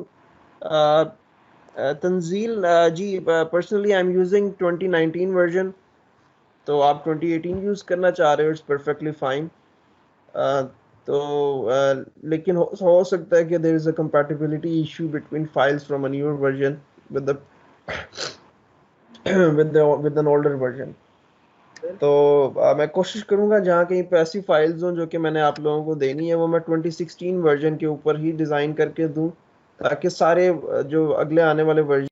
Tanzeel ji personally I'm using 2019 version, तो आप 2018 यूज़ करना चाह रहे हो, it's perfectly fine। तो लेकिन हो सकता है कि there is a compatibility issue between files from a newer version with the with an older version। तो मैं कोशिश करूंगा जहाँ कहीं पे ऐसी फाइल्स हों जो कि मैंने आप लोगों को देनी है वो मैं 2016 वर्जन के ऊपर ही डिज़ाइन करके दूं, ताकि सारे जो अगले आने वाले वर्जन